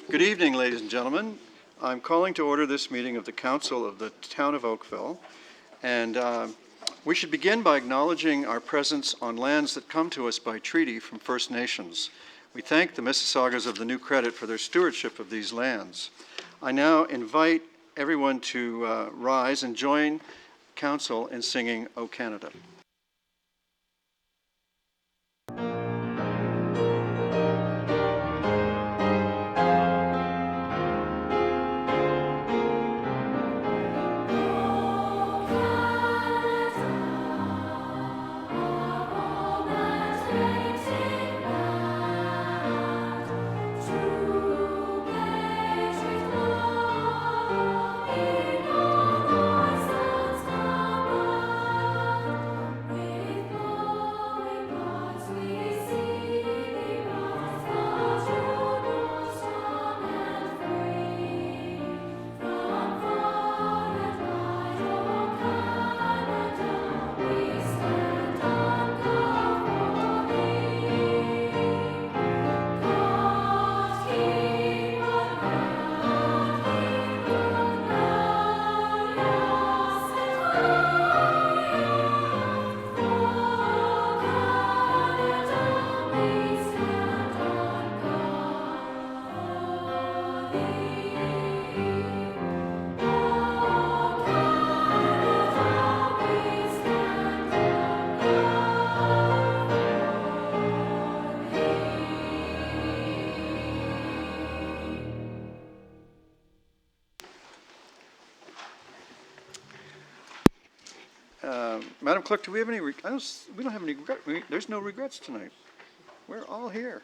Good evening, ladies and gentlemen. I'm calling to order this meeting of the Council of the Town of Oakville. And we should begin by acknowledging our presence on lands that come to us by treaty from First Nations. We thank the Mississaugas of the New Credit for their stewardship of these lands. I now invite everyone to rise and join Council in singing O Canada. Madam Clerk, do we have any, we don't have any regret, there's no regrets tonight. We're all here.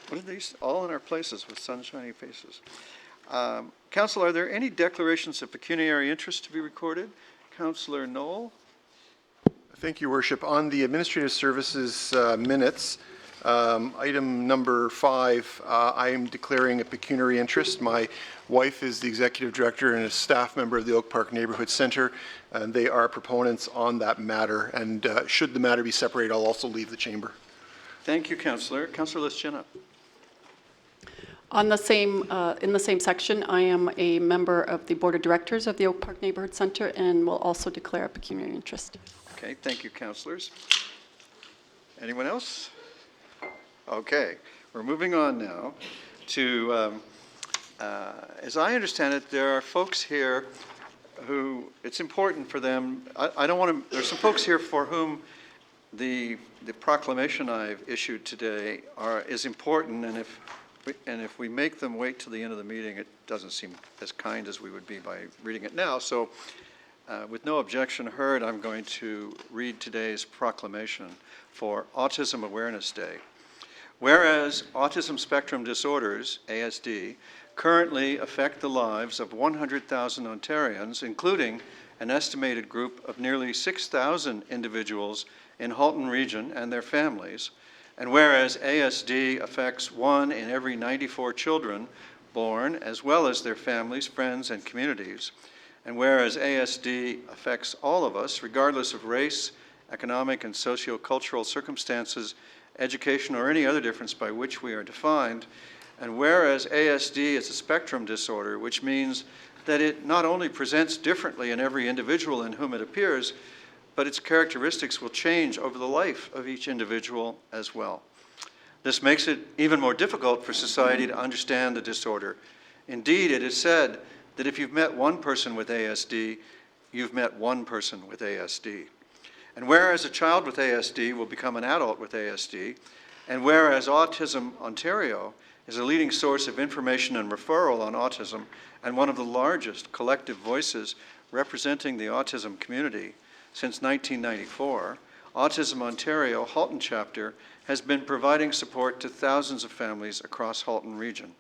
What are these? All in our places with sunshiny faces. Council, are there any declarations of pecuniary interest to be recorded? Councillor Knoll. Thank you, Worship. On the Administrative Services minutes, item number 5, I am declaring a pecuniary interest. My wife is the Executive Director and a staff member of the Oak Park Neighbourhood Centre, and they are proponents on that matter. And should the matter be separated, I'll also leave the chamber. Thank you, Councillor. Councillor Lischina. On the same, in the same section, I am a member of the Board of Directors of the Oak Park Neighbourhood Centre and will also declare a pecuniary interest. Okay, thank you, councillors. Anyone else? Okay, we're moving on now to, as I understand it, there are folks here who, it's important for them, I don't want to, there's some folks here for whom the proclamation I've issued today is important, and if we make them wait till the end of the meeting, it doesn't seem as kind as we would be by reading it now. So with no objection heard, I'm going to read today's proclamation for Autism Awareness Day. Whereas autism spectrum disorders, ASD, currently affect the lives of 100,000 Ontarians, including an estimated group of nearly 6,000 individuals in Halton Region and their families, and whereas ASD affects 1 in every 94 children born, as well as their families, friends, and communities, and whereas ASD affects all of us, regardless of race, economic and socio-cultural circumstances, education, or any other difference by which we are defined, and whereas ASD is a spectrum disorder, which means that it not only presents differently in every individual in whom it appears, but its characteristics will change over the life of each individual as well. This makes it even more difficult for society to understand the disorder. Indeed, it is said that if you've met one person with ASD, you've met one person with ASD. And whereas a child with ASD will become an adult with ASD, and whereas Autism Ontario is a leading source of information and referral on autism and one of the largest collective voices representing the autism community since 1994, Autism Ontario Halton Chapter has been providing support to thousands of families across Halton Region.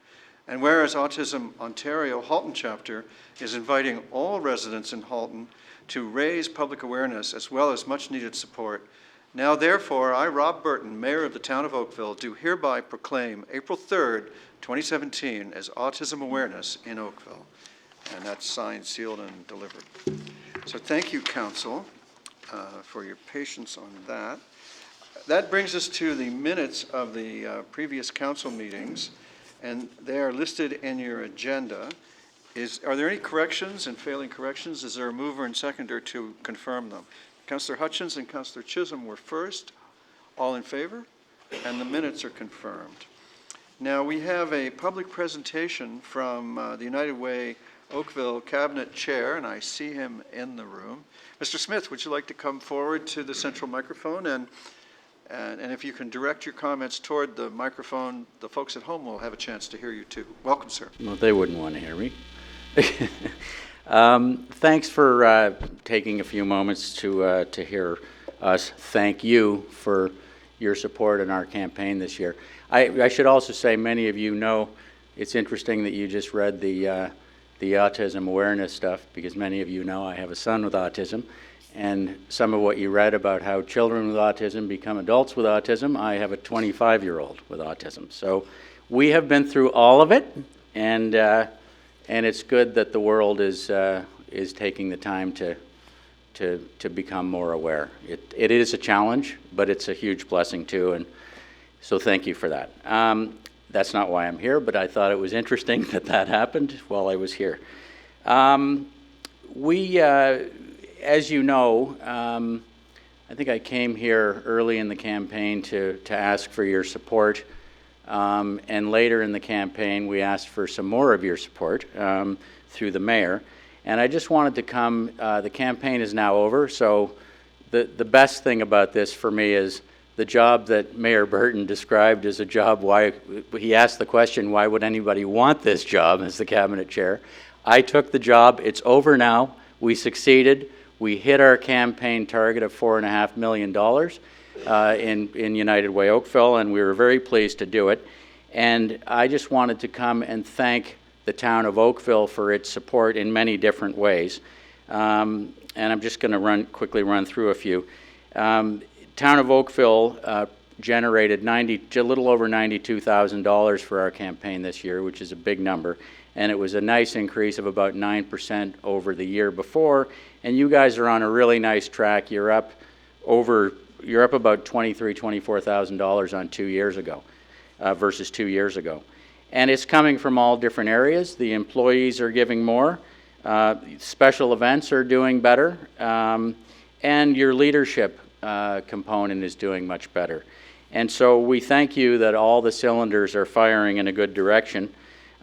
And whereas Autism Ontario Halton Chapter is inviting all residents in Halton to raise public awareness as well as much needed support, now therefore I, Rob Burton, Mayor of the Town of Oakville, do hereby proclaim April 3rd, 2017 as Autism Awareness in Oakville. And that's signed, sealed, and delivered. So thank you, Council, for your patience on that. That brings us to the minutes of the previous council meetings. and they are listed in your agenda. Are there any corrections, and failing corrections, is there a mover and seconder to confirm them? Councillor Hutchins and Councillor Chisholm were first. All in favor? And the minutes are confirmed. Now, we have a public presentation from the United Way Oakville Cabinet Chair, and I see him in the room. Mr. Smith, would you like to come forward to the central microphone? And if you can direct your comments toward the microphone, the folks at home will have a chance to hear you too. Welcome, sir. Well, they wouldn't want to hear me. Thanks for taking a few moments to hear us thank you for your support in our campaign this year. I should also say many of you know it's interesting that you just read the autism awareness stuff, because many of you know I have a son with autism, and some of what you read about how children with autism become adults with autism, I have a 25-year-old with autism. So we have been through all of it, and it's good that the world is taking the time to become more aware. It is a challenge, but it's a huge blessing too, and so thank you for that. That's not why I'm here, but I thought it was interesting that happened while I was here. As you know, I think I came here early in the campaign to ask for your support, and later in the campaign we asked for some more of your support through the mayor. And I just wanted to come, the campaign is now over, so the best thing about this for me is the job that Mayor Burton described as a job, why he asked the question, why would anybody want this job as the cabinet chair? I took the job, it's over now, we succeeded, we hit our campaign target of $4.5 million in United Way Oakville, and we were very pleased to do it. And I just wanted to come and thank the town of Oakville for its support in many different ways. And I'm just going to quickly run through a few. Town of Oakville generated a little over $92,000 for our campaign this year, which is a big number, and it was a nice increase of about 9% over the year before. And you guys are on a really nice track. You're up about $24,000 on 2 years ago versus 2 years ago, and it's coming from all different areas. The employees are giving more. Special events are doing better, and your leadership component is doing much better. And so we thank you that all the cylinders are firing in a good direction.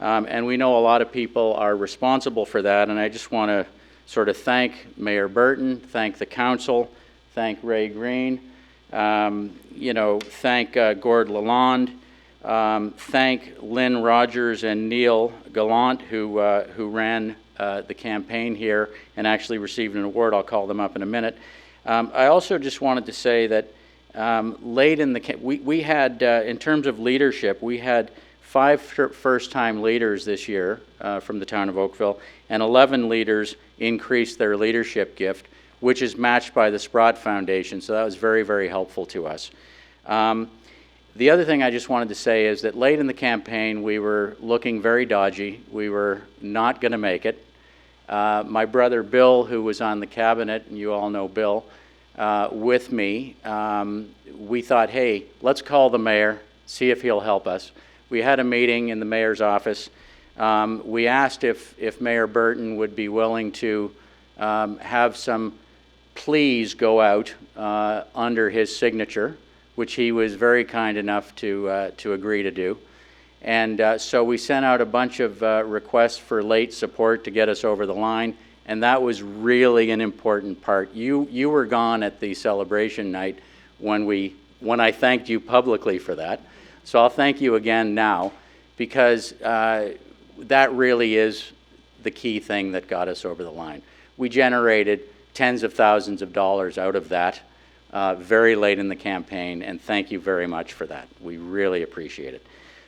And we know a lot of people are responsible for that, and I just want to sort of thank Mayor Burton, thank the council, thank Ray Green, thank Gord Lalonde, thank Lynn Rogers and Neil Gallant, who ran the campaign here and actually received an award. I'll call them up in a minute. I also just wanted to say that late in the we had, in terms of leadership, we had 5 first-time leaders this year from the town of Oakville, and 11 leaders increased their leadership gift, which is matched by the Sprott Foundation, so that was very, very helpful to us. The other thing I just wanted to say is that late in the campaign, we were looking very dodgy. We were not going to make it. My brother Bill, who was on the cabinet, and you all know Bill, with me, we thought, hey, let's call the mayor, see if he'll help us. We had a meeting in the mayor's office. We asked if Mayor Burton would be willing to have some pleas go out under his signature, which he was very kind enough to agree to do. And so we sent out a bunch of requests for late support to get us over the line, and that was really an important part. You were gone at the celebration night when I thanked you publicly for that. So I'll thank you again now, because that really is the key thing that got us over the line. We generated tens of thousands of dollars out of that very late in the campaign, and thank you very much for that. We really appreciate it.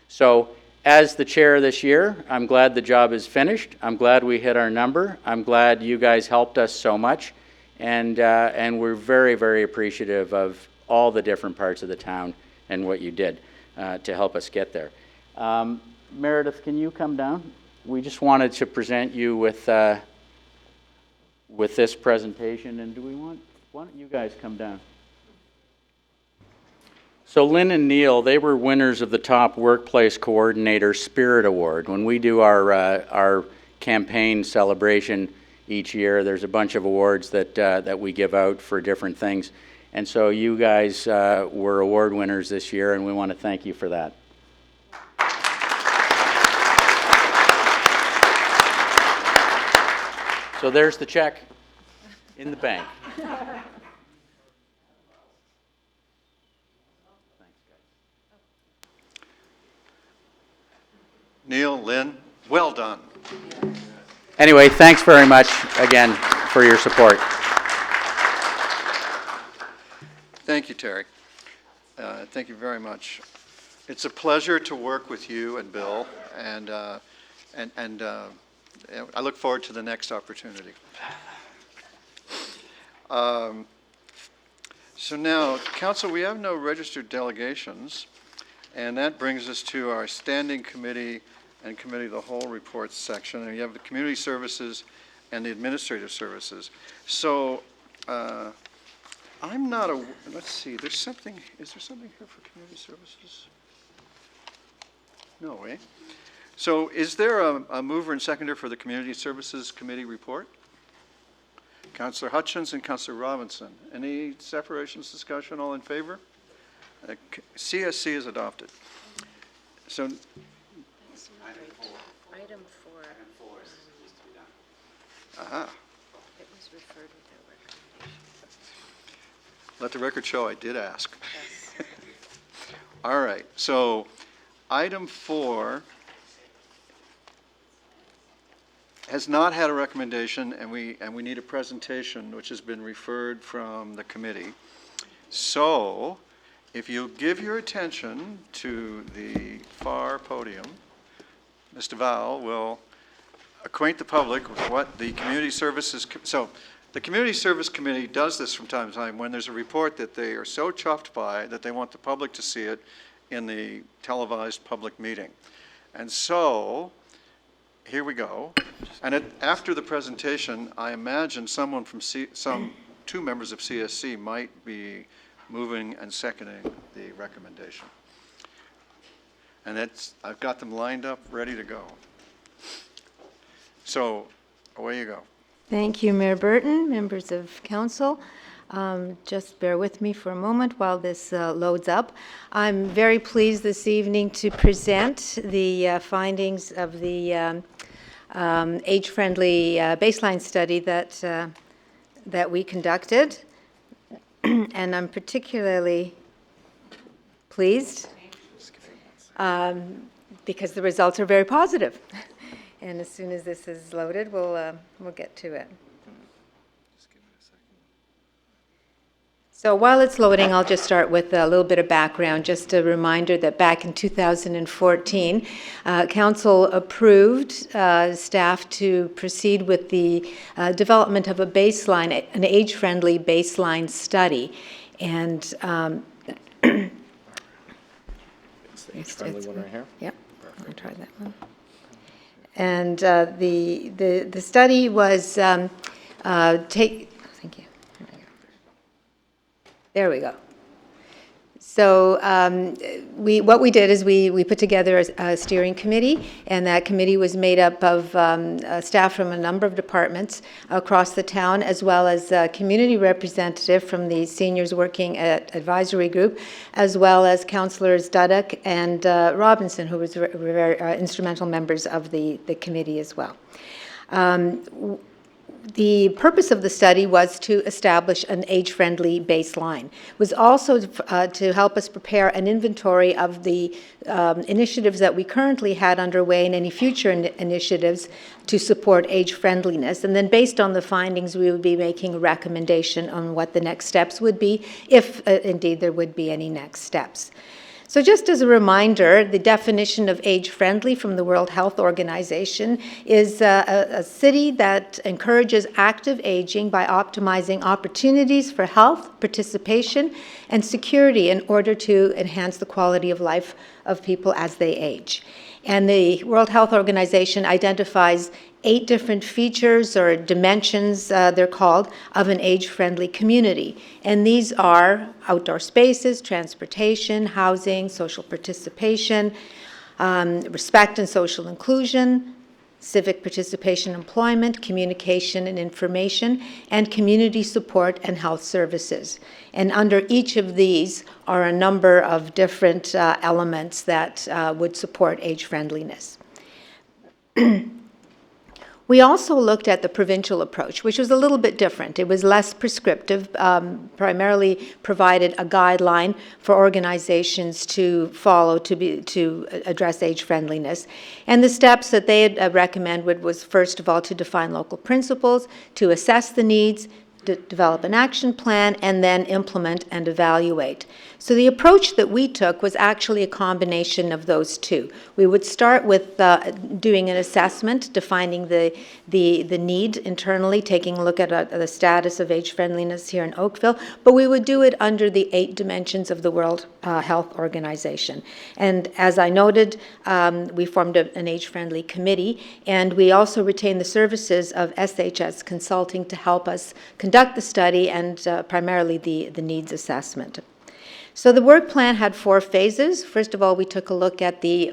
So as the chair this year, I'm glad the job is finished. I'm glad we hit our number. I'm glad you guys helped us so much, and we're very, very appreciative of all the different parts of the town and what you did to help us get there. Meredith, can you come down? We just wanted to present you with this presentation, and why don't you guys come down? So Lynn and Neil, they were winners of the Top Workplace Coordinator Spirit Award. When we do our campaign celebration each year, there's a bunch of awards that we give out for different things. And so you guys were award winners this year, and we want to thank you for that. So there's the check in the bank. Neil, Lynn, well done. Anyway, thanks very much again for your support. Thank you, Terry. Thank you very much. It's a pleasure to work with you and Bill, and I look forward to the next opportunity. So now, Council, we have no registered delegations, and that brings us to our standing committee and committee of the whole reports section, and you have the community services and the administrative services. So I'm not a, let's see, there's something, is there something here for community services? No, eh? So is there a mover and seconder for the Community Services Committee report? Councillor Hutchins and Councillor Robinson. Any separations, discussion, all in favor? CSC is adopted. So Item 4. aha, It was referred without recommendation. let the record show I did ask. Yes. All right, so item 4 has not had a recommendation, and we need a presentation which has been referred from the committee. So if you give your attention to the far podium, Mr. Val will acquaint the public with what the Community Services, so the Community Service Committee does this from time to time when there's a report that they are so chuffed by that they want the public to see it in the televised public meeting. And so, here we go. And after the presentation, I imagine someone from two members of CSC might be moving and seconding the recommendation. And I've got them lined up, ready to go. So, away you go. Thank you, Mayor Burton, members of council. Just bear with me for a moment while this loads up. I'm very pleased this evening to present the findings of the age-friendly baseline study that we conducted. And I'm particularly pleased because the results are very positive. And as soon as this is loaded, we'll get to it. So while it's loading, I'll just start with a little bit of background. Just a reminder that back in 2014, Council approved staff to proceed with the development of a baseline, an age-friendly baseline study. And It's the age-friendly one right here? Yep, I'll try that one. And the study was thank you. There we go. So what we did is we put together a steering committee, and that committee was made up of staff from a number of departments across the town, as well as a community representative from the seniors working at advisory group, as well as councillors Duddock and Robinson, who was very instrumental members of the committee as well. The purpose of the study was to establish an age-friendly baseline. It was also to help us prepare an inventory of the initiatives that we currently had underway and any future initiatives to support age-friendliness. And then based on the findings, we would be making a recommendation on what the next steps would be, if indeed there would be any next steps. So just as a reminder, the definition of age-friendly from the World Health Organization is a city that encourages active aging by optimizing opportunities for health, participation, and security in order to enhance the quality of life of people as they age. And the World Health Organization identifies 8 different features or dimensions, they're called, of an age-friendly community. And these are outdoor spaces, transportation, housing, social participation, respect and social inclusion, civic participation, employment, communication and information, and community support and health services. And under each of these are a number of different elements that would support age-friendliness. We also looked at the provincial approach, which was a little bit different. It was less prescriptive, primarily provided a guideline for organizations to follow to address age friendliness. And the steps that they had recommended was, first of all, to define local principles, to assess the needs, develop an action plan, and then implement and evaluate. So the approach that we took was actually a combination of those two. We would start with doing an assessment, defining the need internally, taking a look at the status of age friendliness here in Oakville, but we would do it under the 8 dimensions of the World Health Organization. And as I noted, we formed an age-friendly committee, and we also retained the services of SHS Consulting to help us conduct the study and primarily the needs assessment. So the work plan had 4 phases. First of all, we took a look at the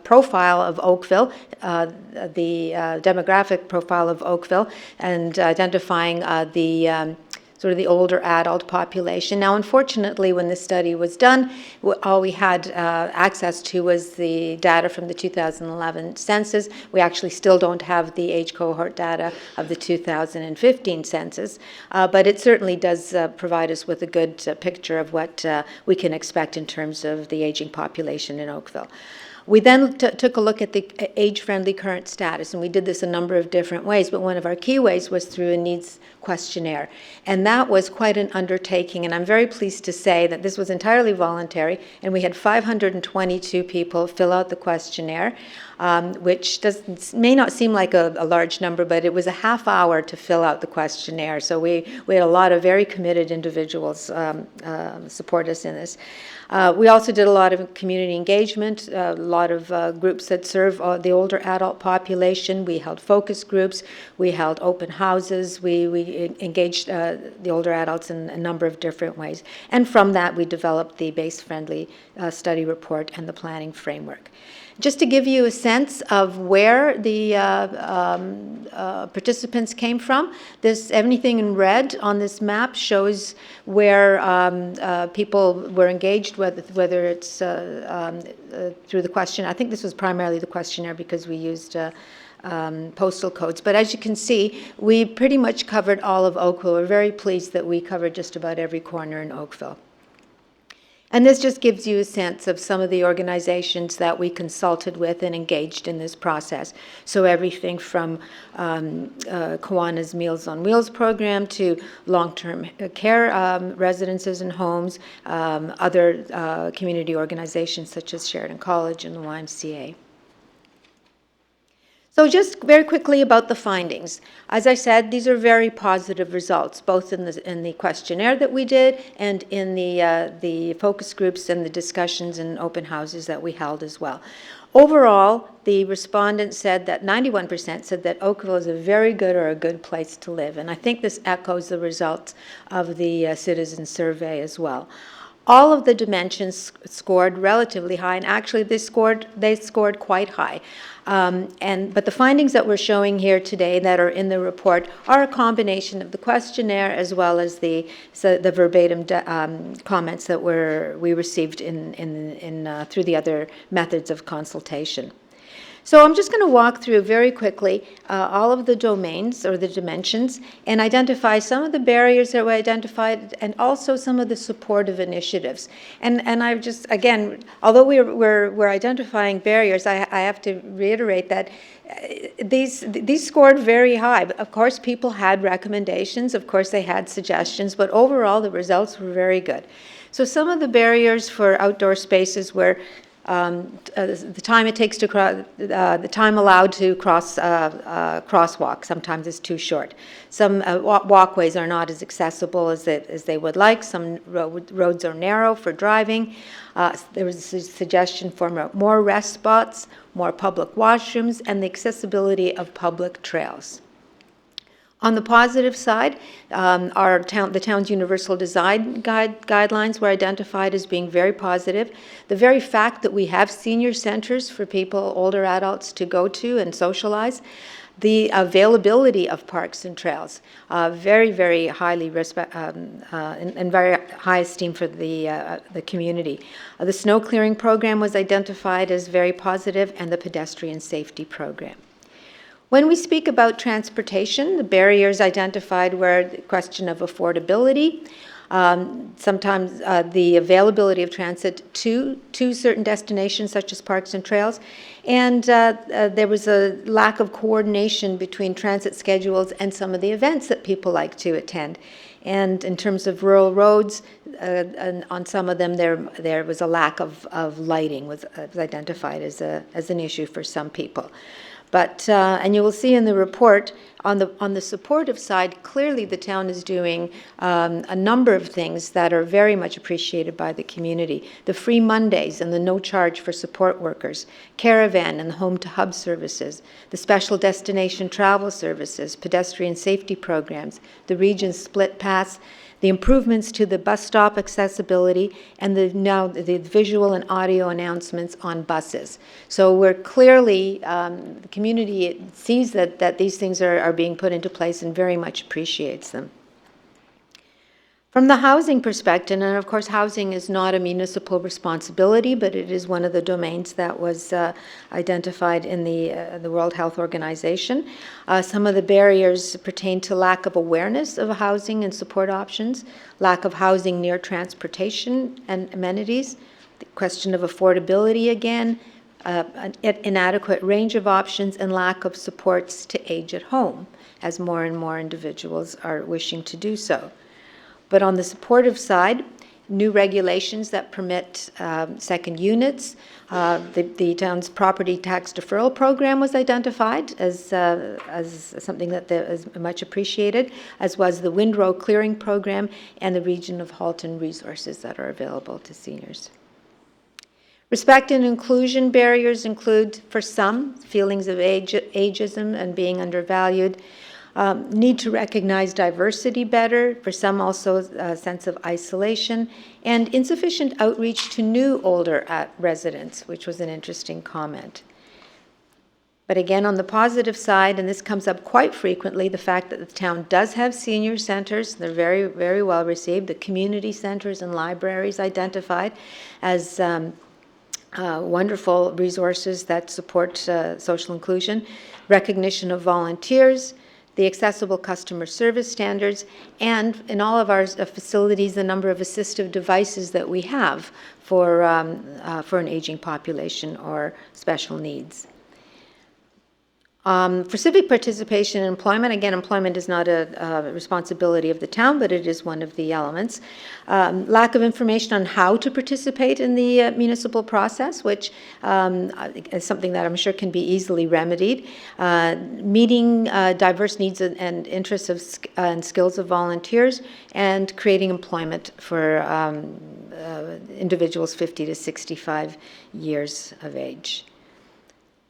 profile of Oakville, the demographic profile of Oakville, and identifying the sort of the older adult population. Now, unfortunately, when this study was done, all we had access to was the data from the 2011 census. We actually still don't have the age cohort data of the 2015 census, but it certainly does provide us with a good picture of what we can expect in terms of the aging population in Oakville. We then took a look at the age-friendly current status, and we did this a number of different ways, but one of our key ways was through a needs questionnaire. And that was quite an undertaking, and I'm very pleased to say that this was entirely voluntary, and we had 522 people fill out the questionnaire, which may not seem like a large number, but it was a half hour to fill out the questionnaire. So we had a lot of very committed individuals support us in this. We also did a lot of community engagement, a lot of groups that serve the older adult population. We held focus groups, we held open houses, we engaged the older adults in a number of different ways. And from that, we developed the BASE-friendly study report and the planning framework. Just to give you a sense of where the participants came from, everything in red on this map shows where people were engaged, whether it's through the question. I think this was primarily the questionnaire because we used postal codes. But as you can see, we pretty much covered all of Oakville. We're very pleased that we covered just about every corner in Oakville. And this just gives you a sense of some of the organizations that we consulted with and engaged in this process. So everything from Kiwanis Meals on Wheels program to long-term care residences and homes, other community organizations such as Sheridan College and the YMCA. So just very quickly about the findings. As I said, these are very positive results, both in the questionnaire that we did and in the focus groups and the discussions and open houses that we held as well. Overall, the respondents said that 91% said that Oakville is a very good or a good place to live. And I think this echoes the results of the citizen survey as well. All of the dimensions scored relatively high, and actually they scored quite high. But the findings that we're showing here today that are in the report are a combination of the questionnaire as well as the verbatim comments that we received through the other methods of consultation. So I'm just going to walk through very quickly all of the domains or the dimensions and identify some of the barriers that were identified and also some of the supportive initiatives. And I've just, again, although we're identifying barriers, I have to reiterate that these scored very high. Of course, people had recommendations. Of course, they had suggestions. But overall, the results were very good. So some of the barriers for outdoor spaces were the time it takes to the time allowed to cross crosswalk sometimes is too short. Some walkways are not as accessible as they would like. Some roads are narrow for driving. There was a suggestion for more rest spots, more public washrooms, and the accessibility of public trails. On the positive side, the town's universal design guidelines were identified as being very positive. The very fact that we have senior centers for people, older adults, to go to and socialize, the availability of parks and trails, very, very highly and very high esteem for the community. The snow clearing program was identified as very positive, and the pedestrian safety program. When we speak about transportation, the barriers identified were the question of affordability, sometimes the availability of transit to certain destinations such as parks and trails, and there was a lack of coordination between transit schedules and some of the events that people like to attend. And in terms of rural roads, on some of them there was a lack of lighting was identified as an issue for some people. But, and you will see in the report, on the supportive side, clearly the town is doing a number of things that are very much appreciated by the community. The free Mondays and the no charge for support workers, caravan and the home to hub services, the special destination travel services, pedestrian safety programs, the region's split pass, the improvements to the bus stop accessibility, and the visual and audio announcements on buses. So we're clearly, the community sees that these things are being put into place and very much appreciates them. From the housing perspective, and of course housing is not a municipal responsibility, but it is one of the domains that was identified in the World Health Organization. Some of the barriers pertain to lack of awareness of housing and support options, lack of housing near transportation and amenities, the question of affordability again, an inadequate range of options, and lack of supports to age at home, as more and more individuals are wishing to do so. But on the supportive side, new regulations that permit second units. The town's property tax deferral program was identified as something that is much appreciated, as was the windrow clearing program and the region of Halton resources that are available to seniors. Respect and inclusion barriers include, for some, feelings of ageism and being undervalued. Need to recognize diversity better, for some also a sense of isolation, and insufficient outreach to new older residents, which was an interesting comment. But again, on the positive side, and this comes up quite frequently, the fact that the town does have senior centers. They're very, very well received. The community centers and libraries identified as wonderful resources that support social inclusion. Recognition of volunteers, the accessible customer service standards, and in all of our facilities, the number of assistive devices that we have for an aging population or special needs. For civic participation in employment, again, employment is not a responsibility of the town, but it is one of the elements. Lack of information on how to participate in the municipal process, which is something that I'm sure can be easily remedied. Meeting diverse needs and interests and skills of volunteers, and creating employment for individuals 50 to 65 years of age.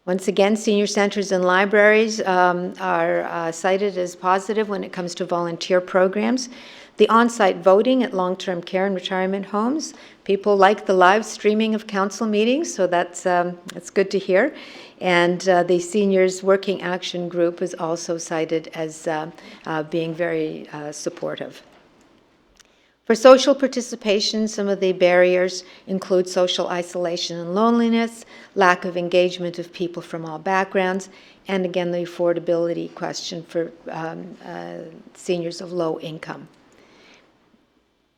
Once again, senior centers and libraries are cited as positive when it comes to volunteer programs. The on-site voting at long-term care and retirement homes. People like the live streaming of council meetings, so that's good to hear. And the Seniors Working Action Group is also cited as being very supportive. For social participation, some of the barriers include social isolation and loneliness, lack of engagement of people from all backgrounds, and again, the affordability question for seniors of low income.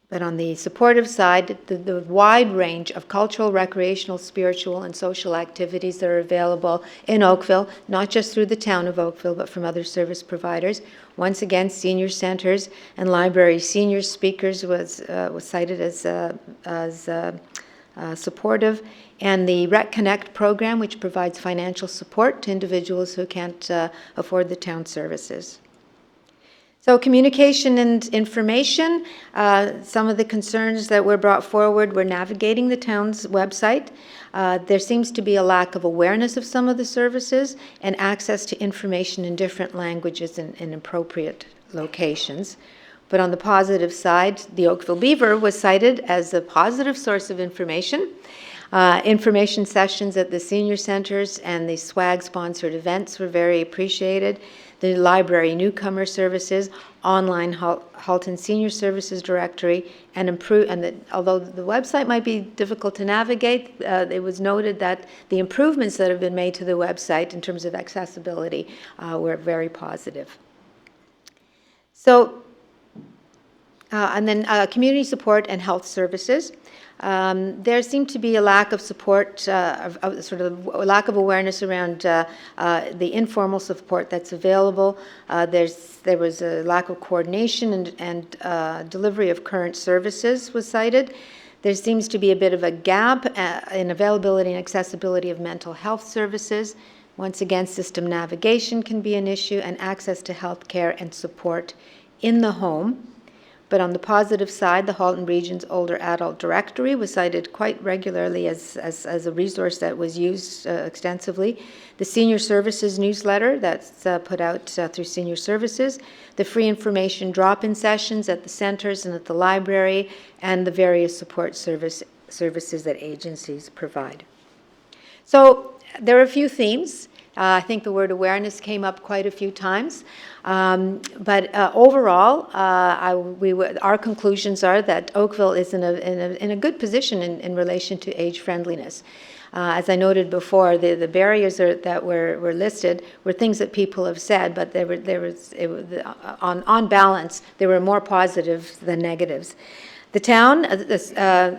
But on the supportive side, the wide range of cultural, recreational, spiritual, and social activities that are available in Oakville, not just through the town of Oakville, but from other service providers. Once again, senior centers and libraries. Senior speakers was cited as supportive, and the Rec Connect program, which provides financial support to individuals who can't afford the town services. So communication and information, some of the concerns that were brought forward were navigating the town's website. There seems to be a lack of awareness of some of the services and access to information in different languages in appropriate locations. But on the positive side, the Oakville Beaver was cited as a positive source of information. Information sessions at the senior centers and the SWAG-sponsored events were very appreciated. The library newcomer services, online Halton Senior Services Directory, and although the website might be difficult to navigate, it was noted that the improvements that have been made to the website in terms of accessibility were very positive. So, and then community support and health services. There seemed to be a lack of support, sort of a lack of awareness around the informal support that's available. There was a lack of coordination and delivery of current services was cited. There seems to be a bit of a gap in availability and accessibility of mental health services. Once again, system navigation can be an issue, and access to health care and support in the home. But on the positive side, the Halton Region's Older Adult Directory was cited quite regularly as a resource that was used extensively. The Senior Services newsletter that's put out through Senior Services, the free information drop-in sessions at the centers and at the library, and the various support services that agencies provide. So there are a few themes. I think the word awareness came up quite a few times. But overall, our conclusions are that Oakville is in a good position in relation to age friendliness. As I noted before, the barriers that were listed were things that people have said, but on balance, they were more positive than negatives. The town,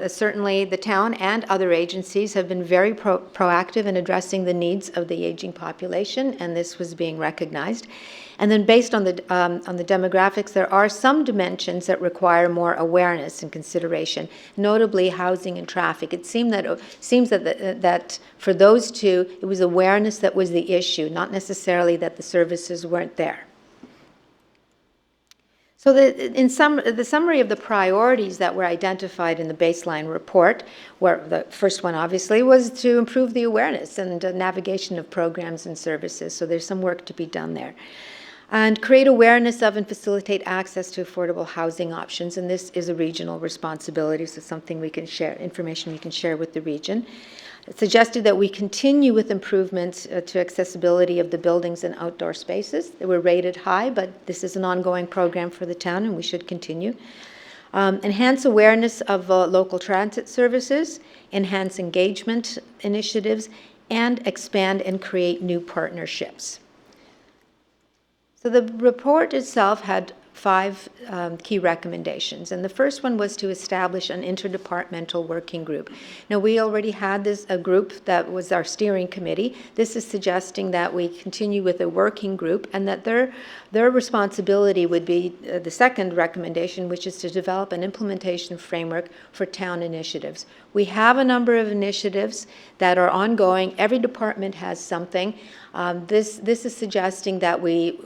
certainly the town and other agencies have been very proactive in addressing the needs of the aging population, and this was being recognized. And then based on the demographics, there are some dimensions that require more awareness and consideration, notably housing and traffic. It seems that for those two, it was awareness that was the issue, not necessarily that the services weren't there. So the summary of the priorities that were identified in the baseline report, where the first one obviously was to improve the awareness and navigation of programs and services. So there's some work to be done there. And create awareness of and facilitate access to affordable housing options. And this is a regional responsibility, so something we can share, information we can share with the region. It suggested that we continue with improvements to accessibility of the buildings and outdoor spaces. They were rated high, but this is an ongoing program for the town, and we should continue. Enhance awareness of local transit services, enhance engagement initiatives, and expand and create new partnerships. So the report itself had 5 key recommendations, and the first one was to establish an interdepartmental working group. Now, we already had a group that was our steering committee. This is suggesting that we continue with a working group, and that their responsibility would be the second recommendation, which is to develop an implementation framework for town initiatives. We have a number of initiatives that are ongoing. Every department has something. This is suggesting that we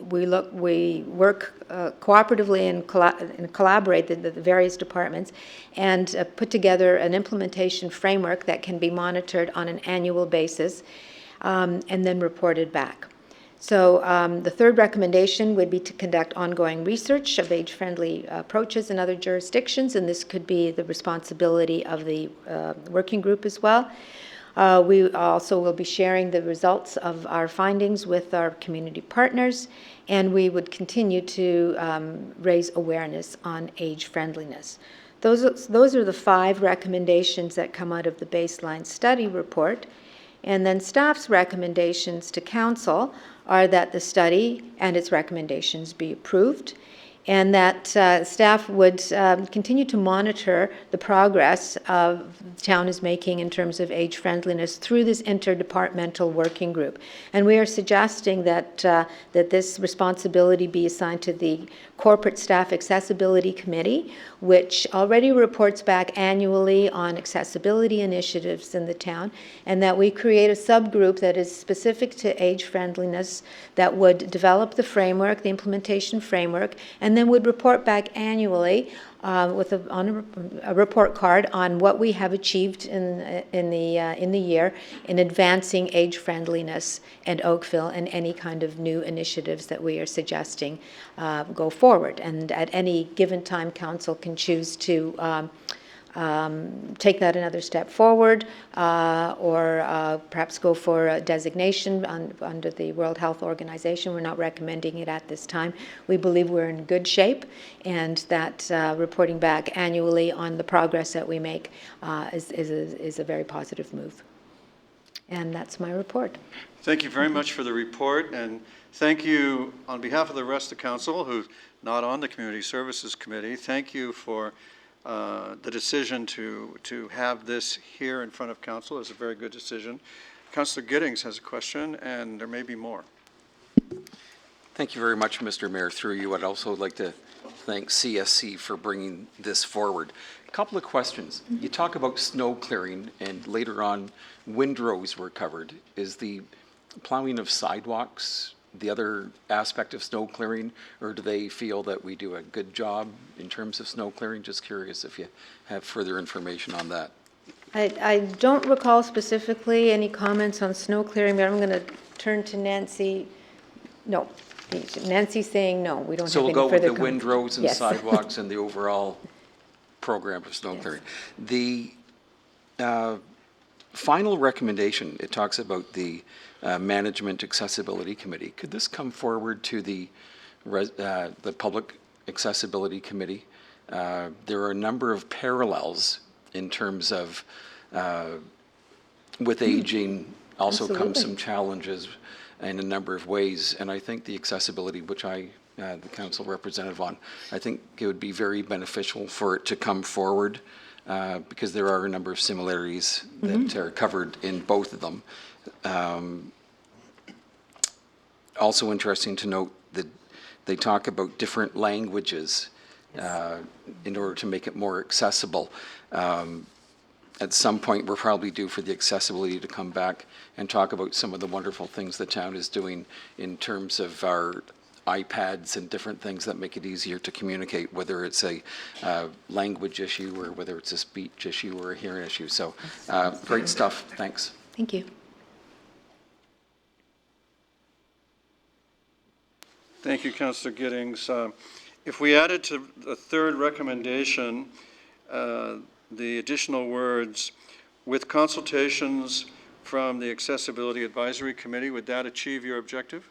work cooperatively and collaborate the various departments and put together an implementation framework that can be monitored on an annual basis and then reported back. So the third recommendation would be to conduct ongoing research of age-friendly approaches in other jurisdictions, and this could be the responsibility of the working group as well. We also will be sharing the results of our findings with our community partners, and we would continue to raise awareness on age friendliness. Those are the 5 recommendations that come out of the baseline study report. And then staff's recommendations to council are that the study and its recommendations be approved, and that staff would continue to monitor the progress the town is making in terms of age friendliness through this interdepartmental working group. And we are suggesting that this responsibility be assigned to the Corporate Staff Accessibility Committee, which already reports back annually on accessibility initiatives in the town, and that we create a subgroup that is specific to age friendliness that would develop the framework, the implementation framework, and then would report back annually with a report card on what we have achieved in the year in advancing age friendliness in Oakville and any kind of new initiatives that we are suggesting go forward. And at any given time, council can choose to take that another step forward, or perhaps go for a designation under the World Health Organization. We're not recommending it at this time. We believe we're in good shape, and that reporting back annually on the progress that we make is a very positive move. And that's my report. Thank you very much for the report, and thank you on behalf of the rest of the council who's not on the Community Services Committee. Thank you for the decision to have this here in front of council. Is a very good decision. Councillor Giddings has a question, and there may be more. Thank you very much, Mr. Mayor. Through you, I'd also like to thank CSC for bringing this forward. A couple of questions. You talk about snow clearing, and later on, windrows were covered. Is the plowing of sidewalks the other aspect of snow clearing, or do they feel that we do a good job in terms of snow clearing? Just curious if you have further information on that. I don't recall specifically any comments on snow clearing, but I'm going to turn to Nancy. No, Nancy's saying no, we don't So have we'll any go with further the windrows and Yes. sidewalks and the overall program of snow clearing. The final recommendation, it talks about the Management Accessibility Committee. Could this come forward to the Public Accessibility Committee? There are a number of parallels in terms of with aging also comes some challenges in a number of ways, and I think the accessibility, which I the council representative on, I think it would be very beneficial for it to come forward because there are a number of similarities that are covered in both of them. Also interesting to note that they talk about different languages in order to make it more accessible. At some point, we're probably due for the accessibility to come back and talk about some of the wonderful things the town is doing in terms of our iPads and different things that make it easier to communicate, whether it's a language issue or whether it's a speech issue or a hearing issue. So great stuff. Thanks. Thank you. Thank you, Councillor Giddings. If we added to the third recommendation, the additional words, with consultations from the Accessibility Advisory Committee, would that achieve your objective?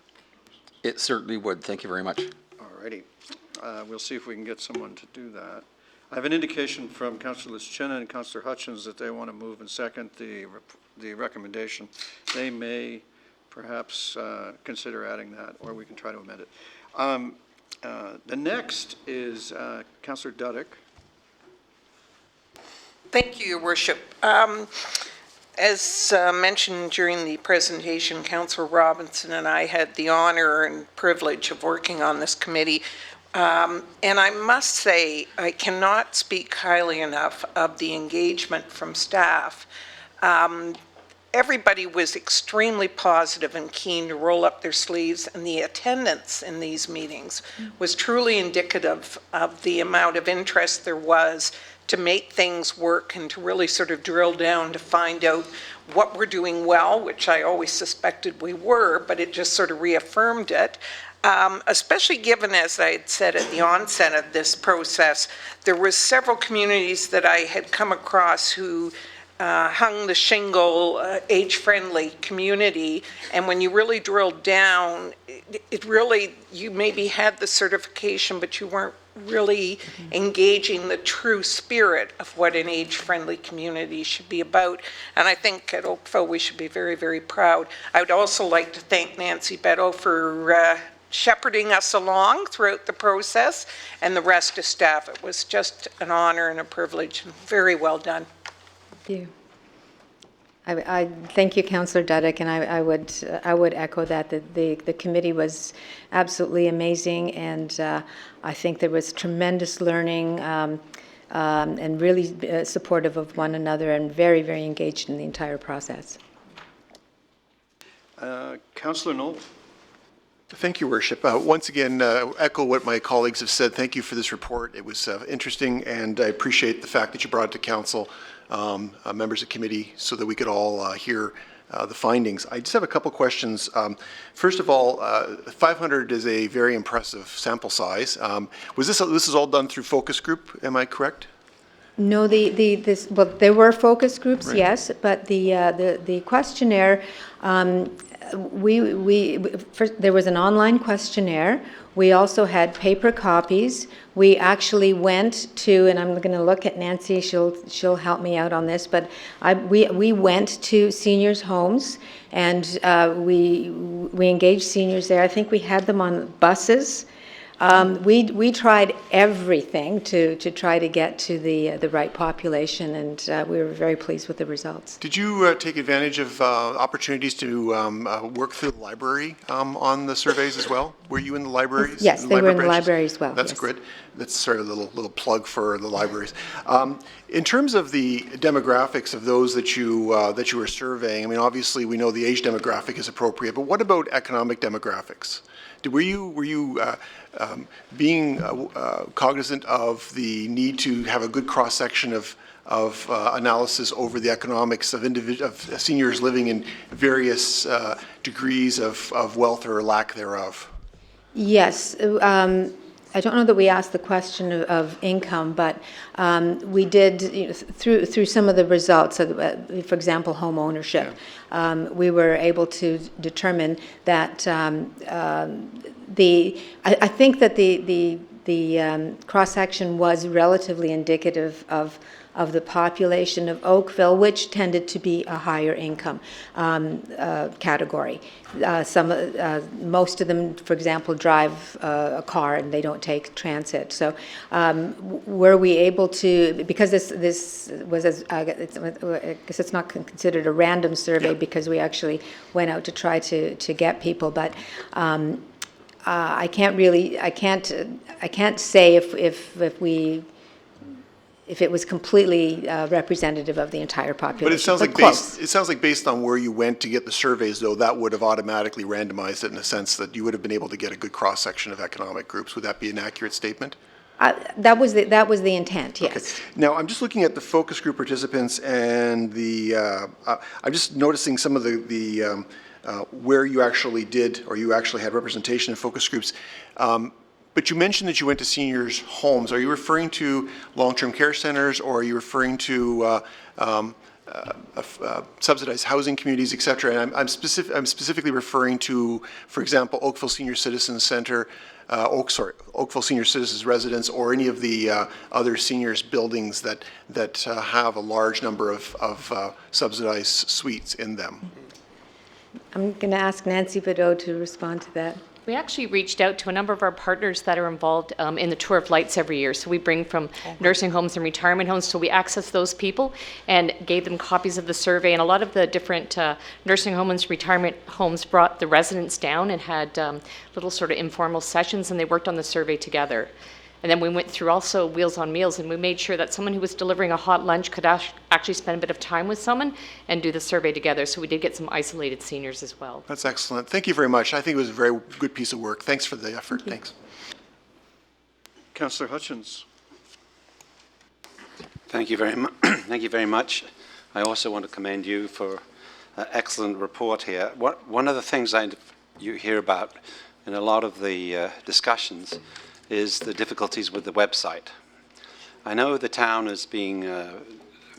It certainly would. Thank you very much. All righty. We'll see if we can get someone to do that. I have an indication from Councillor Lischinen and Councillor Hutchins that they want to move and second the recommendation. They may perhaps consider adding that, or we can try to amend it. The next is Councillor Duddick. Thank you, Your Worship. As mentioned during the presentation, Councillor Robinson and I had the honor and privilege of working on this committee. And I must say, I cannot speak highly enough of the engagement from staff. Everybody was extremely positive and keen to roll up their sleeves, and the attendance in these meetings was truly indicative of the amount of interest there was to make things work and to really sort of drill down to find out what we're doing well, which I always suspected we were, but it just sort of reaffirmed it. Especially given, as I had said at the onset of this process, there were several communities that I had come across who hung the shingle age-friendly community, and when you really drilled down, it really, you maybe had the certification, but you weren't really engaging the true spirit of what an age-friendly community should be about. And I think at Oakville we should be very, very proud. I would also like to thank Nancy Beto for shepherding us along throughout the process, and the rest of staff. It was just an honor and a privilege. Very well done. Thank you. I thank you, Councillor Dudek, and I would echo that the committee was absolutely amazing, and I think there was tremendous learning and really supportive of one another, and very, very engaged in the entire process. Councillor Knoll. Thank you, Worship. Once again, echo what my colleagues have said. Thank you for this report. It was interesting, and I appreciate the fact that you brought it to council, members of committee, so that we could all hear the findings. I just have a couple questions. First of all, 500 is a very impressive sample size. This is all done through focus group? Am I correct? No, well, there were focus groups, Right. yes, but the questionnaire, first, there was an online questionnaire. We also had paper copies. We actually went to, and I'm going to look at Nancy, she'll help me out on this, but we went to seniors' homes, and we engaged seniors there. I think we had them on buses. We tried everything to try to get to the right population, and we were very pleased with the results. Did you take advantage of opportunities to work through the library on the surveys as well? Were you in the libraries? Yes, they were in the branches? library as well, That's yes. good. That's sort of a little plug for the libraries. In terms of the demographics of those that you were surveying, I mean, obviously we know the age demographic is appropriate, but what about economic demographics? Were you being cognizant of the need to have a good cross-section of analysis over the economics of seniors living in various degrees of wealth or lack thereof? Yes. I don't know that we asked the question of income, but we did, through some of the results, for example, home ownership, we were able to determine that I think that the cross-section was relatively indicative of the population of Oakville, which tended to be a higher income category. Most of them, for example, drive a car and they don't take transit. So were we able to, because this was, I guess it's not considered a random survey because we actually went out to try to get people, but I can't say if it was completely representative of the entire population. But it sounds like based on where you went to get the surveys, though, that would have automatically randomized it in a sense that you would have been able to get a good cross-section of economic groups. Would that be an accurate statement? That was the intent, yes. Okay. Now, I'm just looking at the focus group participants, and I'm just noticing some of the where you actually did, or you actually had representation in focus groups. But you mentioned that you went to seniors' homes. Are you referring to long-term care centers, or are you referring to subsidized housing communities, et cetera? And I'm specifically referring to, for example, Oakville Senior Citizens Center, Oakville Senior Citizens Residence, or any of the other seniors buildings that have a large number of subsidized suites in them. I'm going to ask Nancy Bedot to respond to that. We actually reached out to a number of our partners that are involved in the Tour of Lights every year. So we bring from nursing homes and retirement homes. So we access those people and gave them copies of the survey. And a lot of the different nursing homes, retirement homes brought the residents down and had little sort of informal sessions, and they worked on the survey together. And then we went through also Wheels on Meals, and we made sure that someone who was delivering a hot lunch could actually spend a bit of time with someone and do the survey together. So we did get some isolated seniors as well. That's excellent. Thank you very much. I think it was a very good piece of work. Thanks for the effort. Thanks. Councillor Hutchins. Thank you very much. Thank you very much. I also want to commend you for an excellent report here. One of the things you hear about in a lot of the discussions is the difficulties with the website. I know the town is being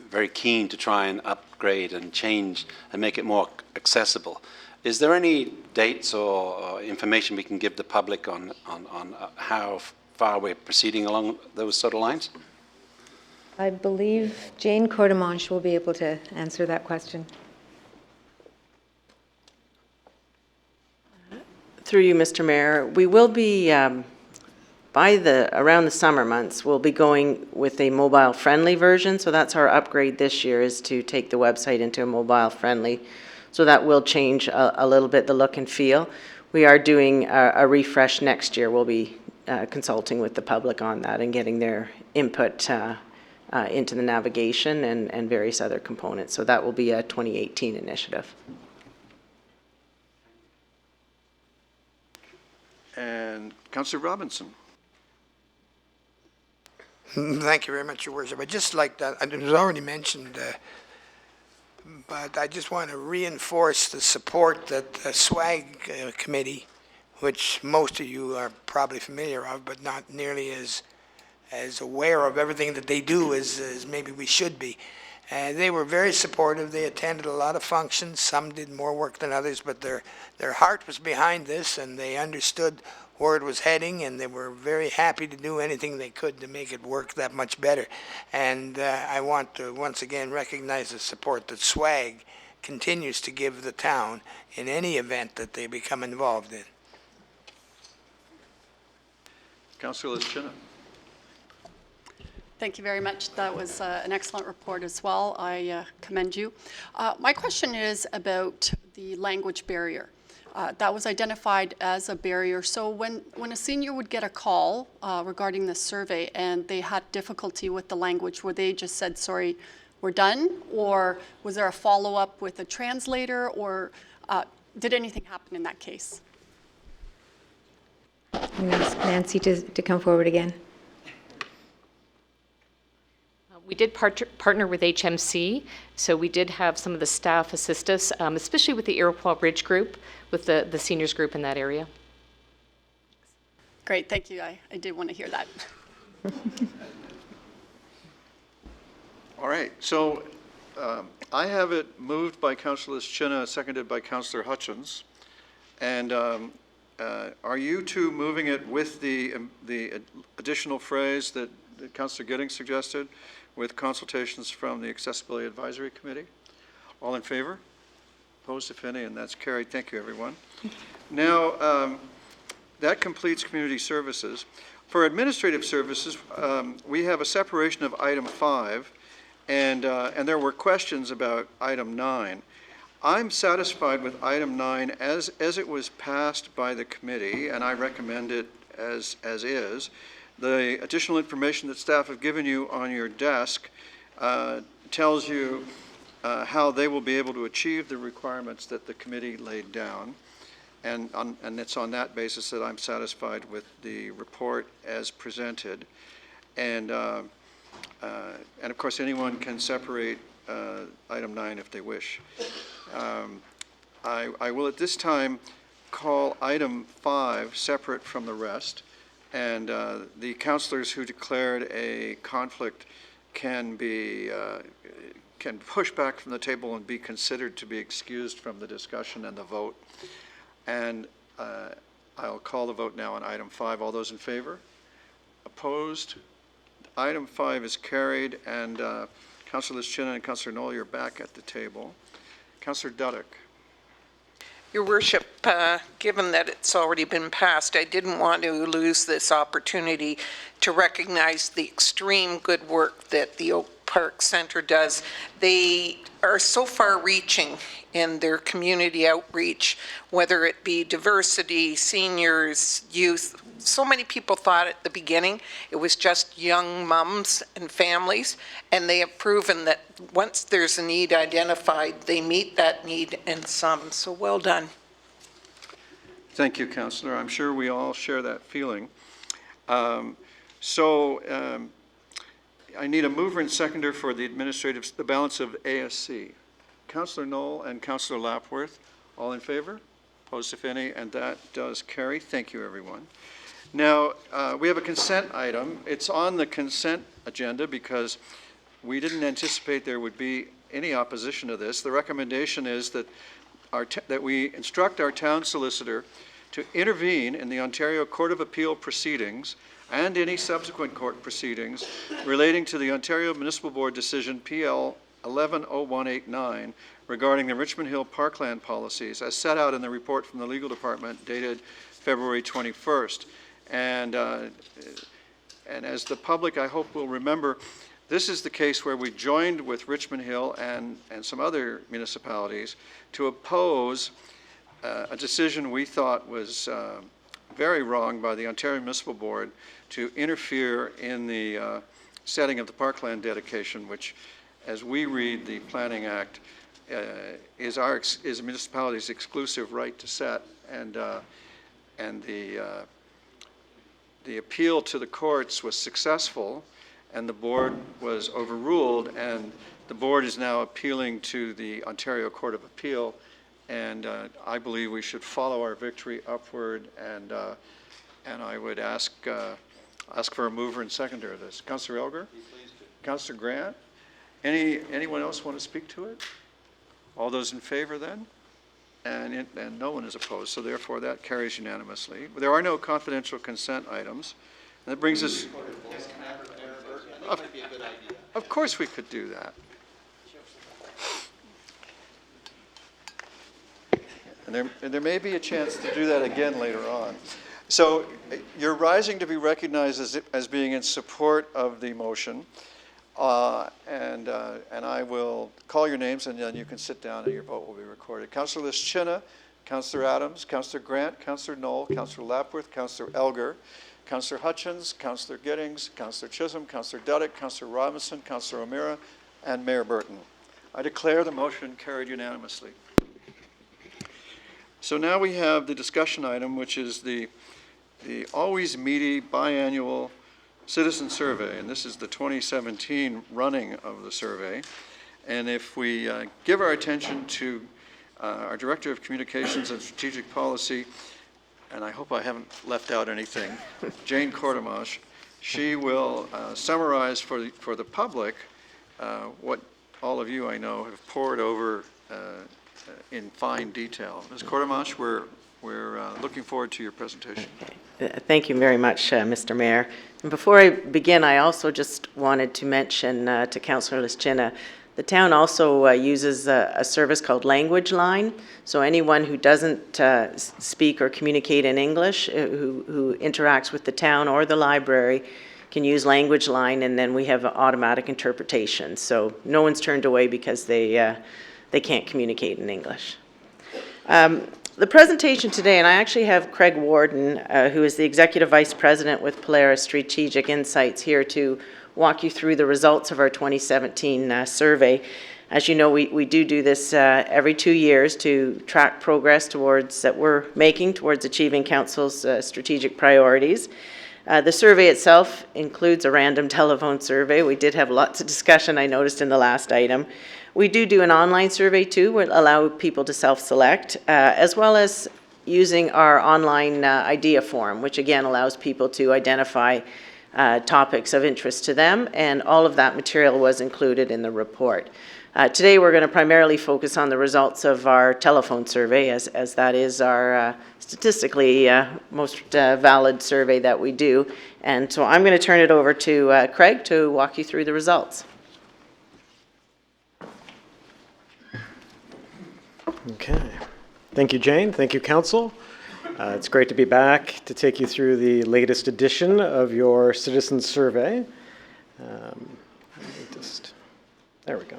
very keen to try and upgrade and change and make it more accessible. Is there any dates or information we can give the public on how far we're proceeding along those sort of lines? I believe Jane Courtemanche will be able to answer that question. Through you, Mr. Mayor, we will be, around the summer months, we'll be going with a mobile-friendly version. So that's our upgrade this year, is to take the website into a mobile-friendly. So that will change a little bit the look and feel. We are doing a refresh next year. We'll be consulting with the public on that and getting their input into the navigation and various other components. So that will be a 2018 initiative. And Councillor Robinson. Thank you very much, Your Worship. I just like that, and it was already mentioned, but I just want to reinforce the support that the SWAG committee, which most of you are probably familiar of, but not nearly as aware of everything that they do as maybe we should be. They were very supportive. They attended a lot of functions. Some did more work than others, but their heart was behind this, and they understood where it was heading, and they were very happy to do anything they could to make it work that much better. And I want to once again recognize the support that SWAG continues to give the town in any event that they become involved in. Councillor Lischina. Thank you very much. That was an excellent report as well. I commend you. My question is about the language barrier. That was identified as a barrier. So when a senior would get a call regarding this survey and they had difficulty with the language, were they just said, sorry, we're done? Or was there a follow-up with a translator? Or did anything happen in that case? I'm going to ask Nancy to come forward again. We did partner with HMC, so we did have some of the staff assist us, especially with the Iroquois Ridge group, with the seniors group in that area. Great, thank you. I did want to hear that. All right, so I have it moved by Councillor Lischina, seconded by Councillor Hutchins. And are you two moving it with the additional phrase that Councillor Giddings suggested, with consultations from the Accessibility Advisory Committee? All in favor? Opposed, if any, and that's carried. Thank you, everyone. Now, that completes community services. For administrative services, we have a separation of item 5, and there were questions about item 9. I'm satisfied with item 9 as it was passed by the committee, and I recommend it as is. The additional information that staff have given you on your desk tells you how they will be able to achieve the requirements that the committee laid down. And it's on that basis that I'm satisfied with the report as presented. And of course, anyone can separate item 9 if they wish. I will at this time call item 5 separate from the rest. And the councillors who declared a conflict can push back from the table and be considered to be excused from the discussion and the vote. And I'll call the vote now on item 5. All those in favor? Opposed? Item 5 is carried, and Councillor Lischina and Councillor Knoll, you're back at the table. Councillor Duddick. Your Worship, given that it's already been passed, I didn't want to lose this opportunity to recognize the extreme good work that the Oak Park Centre does. They are so far-reaching in their community outreach, whether it be diversity, seniors, youth. So many people thought at the beginning it was just young mums and families, and they have proven that once there's a need identified, they meet that need and some. So well done. Thank you, Councillor. I'm sure we all share that feeling. I need a mover and seconder for the balance of ASC. Councillor Knoll and Councillor Lapworth, all in favor? Opposed, if any, and that does carry. Thank you, everyone. Now, we have a consent item. It's on the consent agenda because we didn't anticipate there would be any opposition to this. The recommendation is that we instruct our town solicitor to intervene in the Ontario Court of Appeal proceedings and any subsequent court proceedings relating to the Ontario Municipal Board decision PL 110189 regarding the Richmond Hill Parkland policies as set out in the report from the legal department dated February 21st. And as the public, I hope, will remember, this is the case where we joined with Richmond Hill and some other municipalities to oppose a decision we thought was very wrong by the Ontario Municipal Board to interfere in the setting of the parkland dedication, which, as we read the Planning Act, is a municipality's exclusive right to set, and the appeal to the courts was successful, and the board was overruled, and the board is now appealing to the Ontario Court of Appeal, and I believe we should follow our victory upward, and I would ask for a mover and seconder of this. Councillor Elgar? Councillor Grant? Anyone else want to speak to it? All those in favor then? And no one is opposed, so therefore that carries unanimously. There are no confidential consent items. And that brings us... Of course we could do that. And there may be a chance to do that again later on. So you're rising to be recognized as being in support of the motion. And I will call your names, and then you can sit down and your vote will be recorded. Councillor Lischina, Councillor Adams, Councillor Grant, Councillor Knoll, Councillor Lapworth, Councillor Elgar, Councillor Hutchins, Councillor Giddings, Councillor Chisholm, Councillor Duddick, Councillor Robinson, Councillor O'Meara, and Mayor Burton. I declare the motion carried unanimously. So now we have the discussion item, which is the always meaty biannual citizen survey, and this is the 2017 running of the survey. And if we give our attention to our Director of Communications and Strategic Policy, and I hope I haven't left out anything, Jane Courtemanche, she will summarize for the public what all of you, I know, have poured over in fine detail. Ms. Courtemanche, we're looking forward to your presentation. Thank you very much, Mr. Mayor. And before I begin, I also just wanted to mention to Councillor Lischina, the town also uses a service called Language Line. So anyone who doesn't speak or communicate in English, who interacts with the town or the library, can use Language Line, and then we have automatic interpretation. So no one's turned away because they can't communicate in English. The presentation today, and I actually have Craig Warden, who is the Executive Vice President with Polaris Strategic Insights, here to walk you through the results of our 2017 survey. As you know, we do this every 2 years to track progress that we're making towards achieving Council's strategic priorities. The survey itself includes a random telephone survey. We did have lots of discussion, I noticed, in the last item. We do an online survey too, which allow people to self-select, as well as using our online idea form, which again allows people to identify topics of interest to them, and all of that material was included in the report. Today we're going to primarily focus on the results of our telephone survey, as that is our statistically most valid survey that we do. And so I'm going to turn it over to Craig to walk you through the results. Okay. Thank you, Jane. Thank you, Council. It's great to be back to take you through the latest edition of your citizen survey. There we go.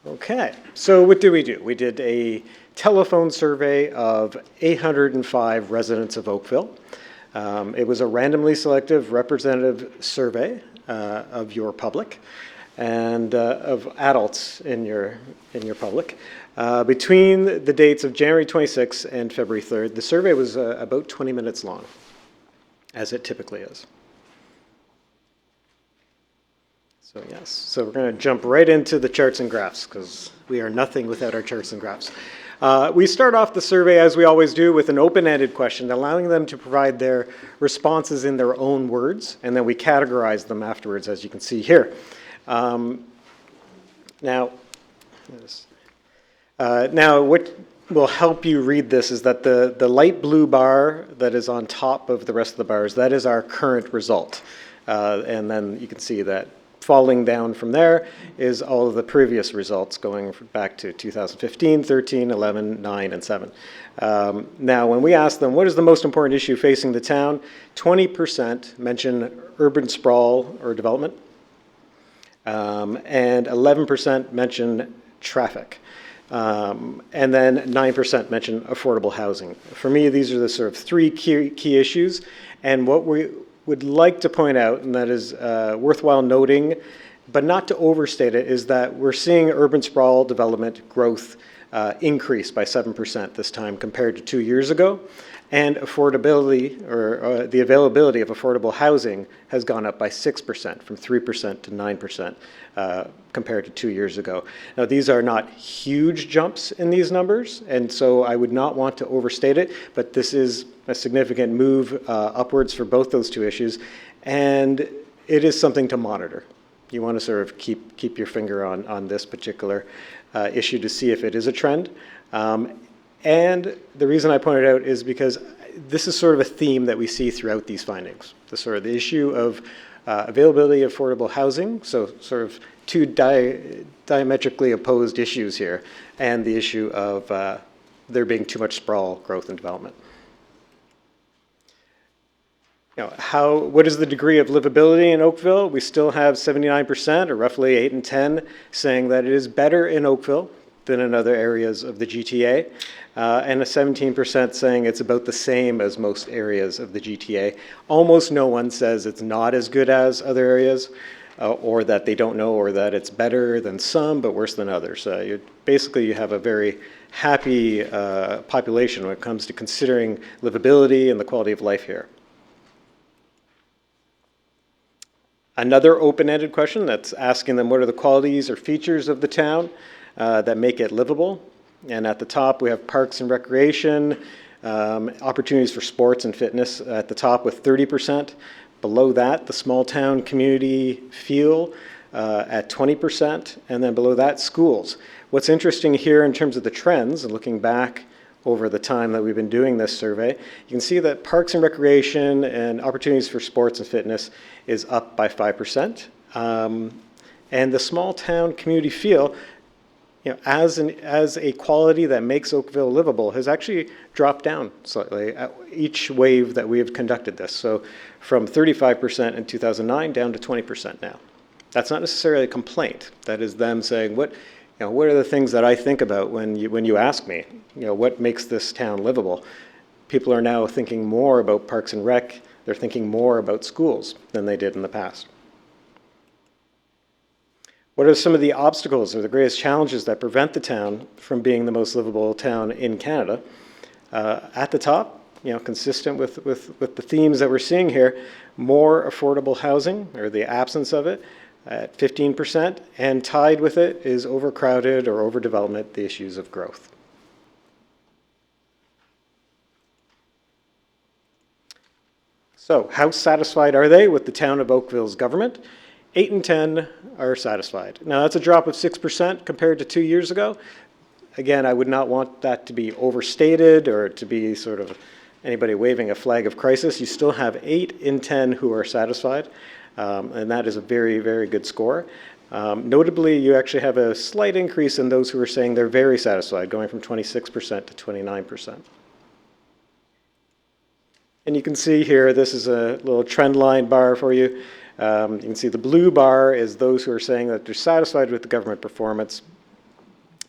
Okay. So what did we do? We did a telephone survey of 805 residents of Oakville. It was a randomly selective representative survey of your public and of adults in your public. Between the dates of January 26th and February 3rd, the survey was about 20 minutes long, as it typically is. So yes, so we're going to jump right into the charts and graphs, because we are nothing without our charts and graphs. We start off the survey, as we always do, with an open-ended question, allowing them to provide their responses in their own words, and then we categorize them afterwards, as you can see here. Now, what will help you read this is that the light blue bar that is on top of the rest of the bars, that is our current result. And then you can see that falling down from there is all of the previous results going back to 2015, 13, 11, 9, and 7. Now, when we ask them, what is the most important issue facing the town, 20% mention urban sprawl or development, and 11% mention traffic. And then 9% mention affordable housing. For me, these are the sort of three key issues. And what we would like to point out, and that is worthwhile noting, but not to overstate it, is that we're seeing urban sprawl development growth increase by 7% this time compared to 2 years ago. And affordability, or the availability of affordable housing, has gone up by 6%, from 3% to 9% compared to 2 years ago. Now, these are not huge jumps in these numbers, and so I would not want to overstate it, but this is a significant move upwards for both those two issues, and it is something to monitor. You want to sort of keep your finger on this particular issue to see if it is a trend. And the reason I point it out is because this is sort of a theme that we see throughout these findings. The issue of availability of affordable housing, so sort of two diametrically opposed issues here, and the issue of there being too much sprawl, growth, and development. What is the degree of livability in Oakville? We still have 79%, or roughly 8 in 10, saying that it is better in Oakville than in other areas of the GTA, and a 17% saying it's about the same as most areas of the GTA. Almost no one says it's not as good as other areas, or that they don't know, or that it's better than some but worse than others. Basically, you have a very happy population when it comes to considering livability and the quality of life here. Another open-ended question that's asking them what are the qualities or features of the town that make it livable. And at the top, we have parks and recreation, opportunities for sports and fitness at the top with 30%. Below that, the small town community feel at 20%. And then below that, schools. What's interesting here in terms of the trends, looking back over the time that we've been doing this survey, you can see that parks and recreation and opportunities for sports and fitness is up by 5%. And the small town community feel, as a quality that makes Oakville livable, has actually dropped down slightly at each wave that we have conducted this. So from 35% in 2009 down to 20% now. That's not necessarily a complaint. That is them saying, what are the things that I think about when you ask me, what makes this town livable? People are now thinking more about parks and rec. They're thinking more about schools than they did in the past. What are some of the obstacles or the greatest challenges that prevent the town from being the most livable town in Canada? At the top, consistent with the themes that we're seeing here, more affordable housing, or the absence of it, at 15%, and tied with it is overcrowded or overdevelopment, the issues of growth. So how satisfied are they with the town of Oakville's government? 8 in 10 are satisfied. Now that's a drop of 6% compared to 2 years ago. Again, I would not want that to be overstated or to be sort of anybody waving a flag of crisis. You still have 8 in 10 who are satisfied, and that is a very, very good score. Notably, you actually have a slight increase in those who are saying they're very satisfied, going from 26% to 29%. And you can see here, this is a little trend line bar for you. You can see the blue bar is those who are saying that they're satisfied with the government performance.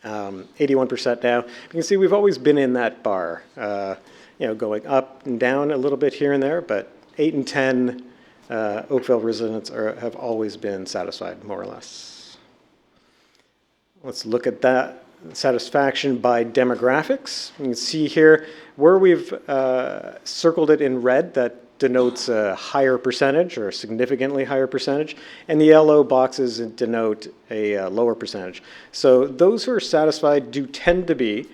81% now. You can see we've always been in that bar, going up and down a little bit here and there, but 8 in 10 Oakville residents have always been satisfied, more or less. Let's look at that satisfaction by demographics. You can see here where we've circled it in red, that denotes a higher percentage or a significantly higher percentage, and the yellow boxes denote a lower percentage. So those who are satisfied do tend to be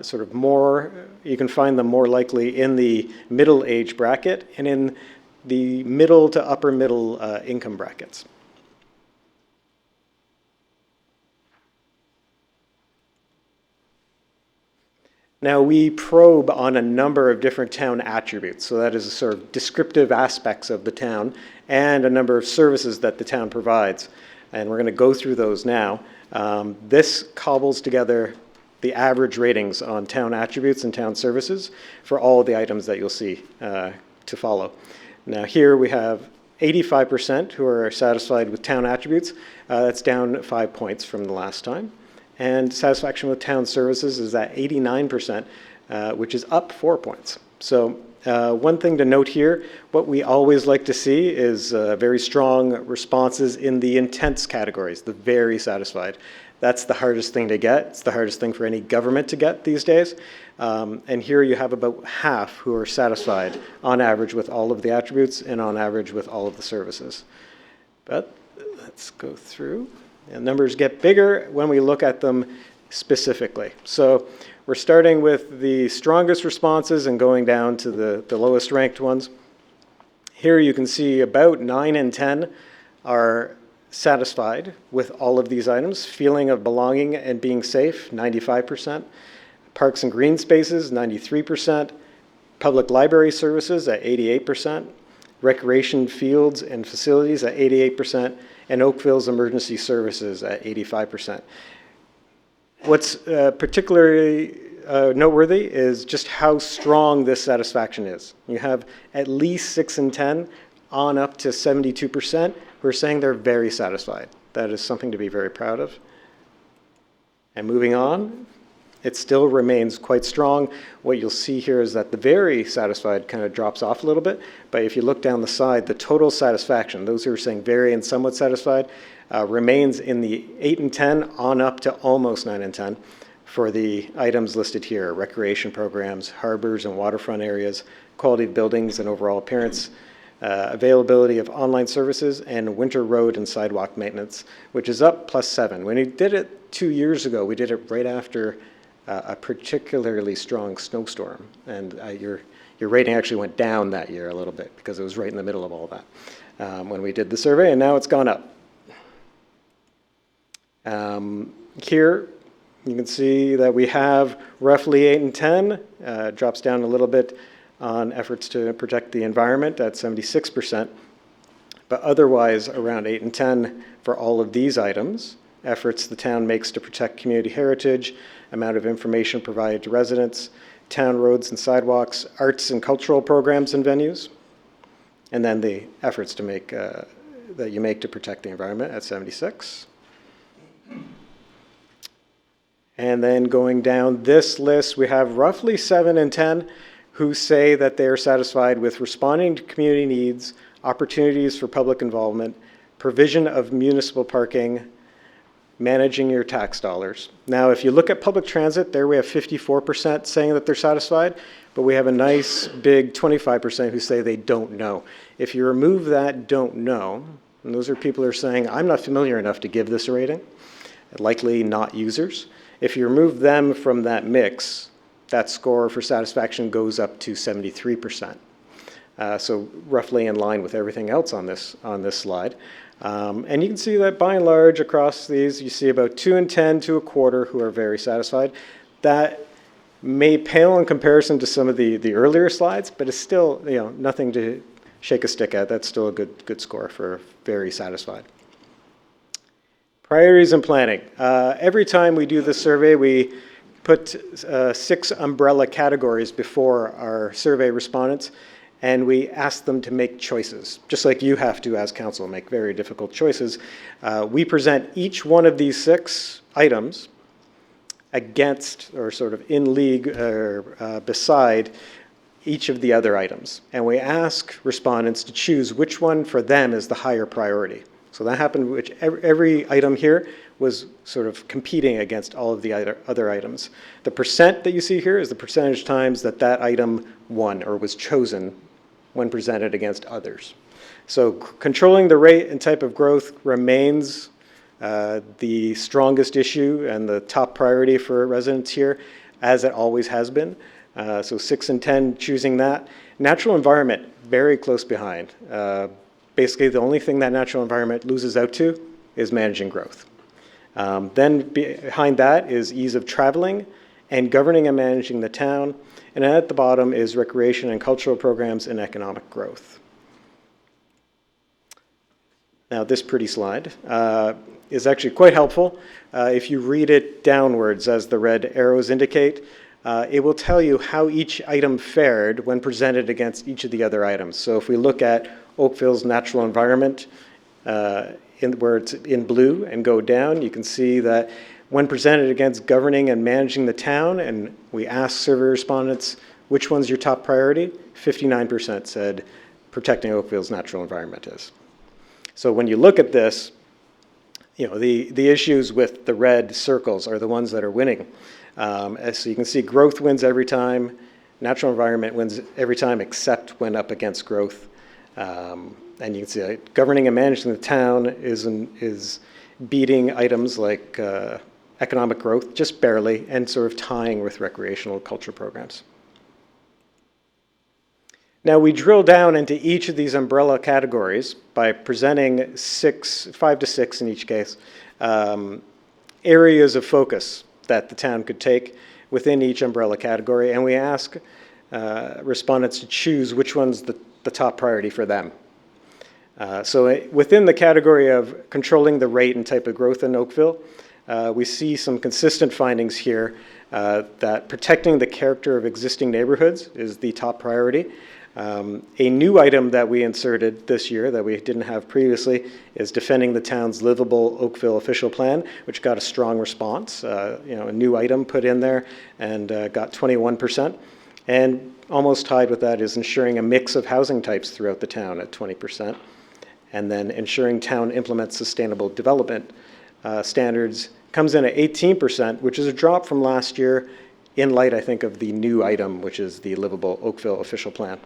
sort of more, you can find them more likely in the middle age bracket and in the middle to upper middle income brackets. Now, we probe on a number of different town attributes. So that is sort of descriptive aspects of the town and a number of services that the town provides. And we're going to go through those now. This cobbles together the average ratings on town attributes and town services for all of the items that you'll see to follow. Now, here we have 85% who are satisfied with town attributes. That's down 5 points from the last time. And satisfaction with town services is at 89%, which is up 4 points. So one thing to note here, what we always like to see is very strong responses in the intense categories, the very satisfied. That's the hardest thing to get. It's the hardest thing for any government to get these days. And here you have about half who are satisfied on average with all of the attributes and on average with all of the services. But let's go through. And numbers get bigger when we look at them specifically. So we're starting with the strongest responses and going down to the lowest ranked ones. Here you can see about 9 in 10 are satisfied with all of these items. Feeling of belonging and being safe, 95%. Parks and green spaces, 93%. Public library services at 88%. Recreation fields and facilities at 88%. And Oakville's emergency services at 85%. What's particularly noteworthy is just how strong this satisfaction is. You have at least 6 in 10 on up to 72% who are saying they're very satisfied. That is something to be very proud of. And moving on, it still remains quite strong. What you'll see here is that the very satisfied kind of drops off a little bit, but if you look down the side, the total satisfaction, those who are saying very and somewhat satisfied, remains in the 8 and 10 on up to almost 9 and 10 for the items listed here: recreation programs, harbors and waterfront areas, quality of buildings and overall appearance, availability of online services, and winter road and sidewalk maintenance, which is up +7. When we did it 2 years ago, we did it right after a particularly strong snowstorm, and your rating actually went down that year a little bit because it was right in the middle of all that when we did the survey, and now it's gone up. Here you can see that we have roughly 8 and 10, drops down a little bit on efforts to protect the environment at 76%, but otherwise around 8 and 10 for all of these items. Efforts the town makes to protect community heritage, amount of information provided to residents, town roads and sidewalks, arts and cultural programs and venues, and then the efforts to make that you make to protect the environment at 76. And then going down this list, we have roughly 7 and 10 who say that they are satisfied with responding to community needs, opportunities for public involvement, provision of municipal parking, managing your tax dollars. Now, if you look at public transit, there we have 54% saying that they're satisfied, but we have a nice big 25% who say they don't know. If you remove that don't know, and those are people who are saying, I'm not familiar enough to give this a rating, likely not users. If you remove them from that mix, that score for satisfaction goes up to 73%. So roughly in line with everything else on this slide. And you can see that by and large across these, you see about 2 and 10 to a quarter who are very satisfied. That may pale in comparison to some of the earlier slides, but it's still nothing to shake a stick at. That's still a good score for very satisfied. Priorities and planning. Every time we do this survey, we put 6 umbrella categories before our survey respondents, and we ask them to make choices, just like you have to, as council, make very difficult choices. We present each one of these 6 items against, or sort of in league, or beside each of the other items. And we ask respondents to choose which one for them is the higher priority. So that happened, which every item here was sort of competing against all of the other items. The percent that you see here is the percentage times that that item won or was chosen when presented against others. So controlling the rate and type of growth remains the strongest issue and the top priority for residents here, as it always has been. So 6 and 10 choosing that. Natural environment, very close behind. Basically, the only thing that natural environment loses out to is managing growth. Then behind that is ease of traveling and governing and managing the town. And at the bottom is recreation and cultural programs and economic growth. Now, this pretty slide is actually quite helpful. If you read it downwards, as the red arrows indicate, it will tell you how each item fared when presented against each of the other items. So if we look at Oakville's natural environment, where it's in blue, and go down, you can see that when presented against governing and managing the town, and we asked survey respondents, which one's your top priority? 59% said protecting Oakville's natural environment is. So when you look at this, you know, the issues with the red circles are the ones that are winning. So you can see growth wins every time, natural environment wins every time except when up against growth. And you can see governing and managing the town is beating items like economic growth just barely, and sort of tying with recreational culture programs. Now, we drill down into each of these umbrella categories by presenting 5 to 6 in each case, areas of focus that the town could take within each umbrella category, and we ask respondents to choose which one's the top priority for them. So within the category of controlling the rate and type of growth in Oakville, we see some consistent findings here that protecting the character of existing neighborhoods is the top priority. A new item that we inserted this year that we didn't have previously is defending the town's livable Oakville official plan, which got a strong response. A new item put in there and got 21%. And almost tied with that is ensuring a mix of housing types throughout the town at 20%. And then ensuring town implements sustainable development standards comes in at 18%, which is a drop from last year in light, I think, of the new item, which is the livable Oakville official plan.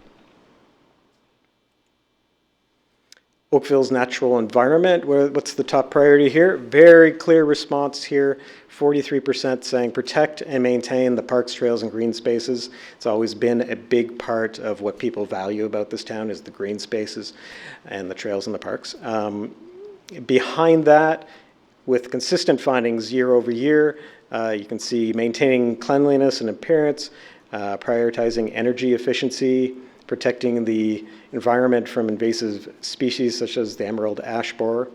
Oakville's natural environment, what's the top priority here? Very clear response here, 43% saying protect and maintain the parks, trails, and green spaces. It's always been a big part of what people value about this town is the green spaces and the trails and the parks. Behind that, with consistent findings year over year, you can see maintaining cleanliness and appearance, prioritizing energy efficiency, protecting the environment from invasive species such as the emerald ash borer.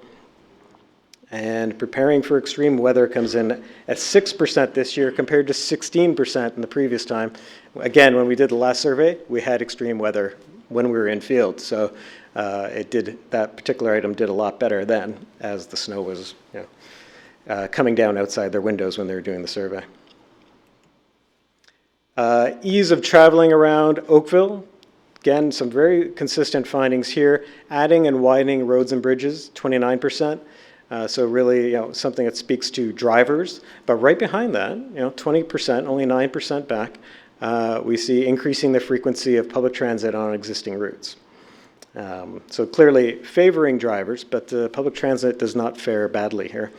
And preparing for extreme weather comes in at 6% this year compared to 16% in the previous time. Again, when we did the last survey, we had extreme weather when we were in field. So that particular item did a lot better then as the snow was coming down outside their windows when they were doing the survey. Ease of traveling around Oakville. Again, some very consistent findings here. Adding and widening roads and bridges, 29%. So really, something that speaks to drivers. But right behind that, 20%, only 9% back, we see increasing the frequency of public transit on existing routes. So clearly favoring drivers, but public transit does not fare badly here.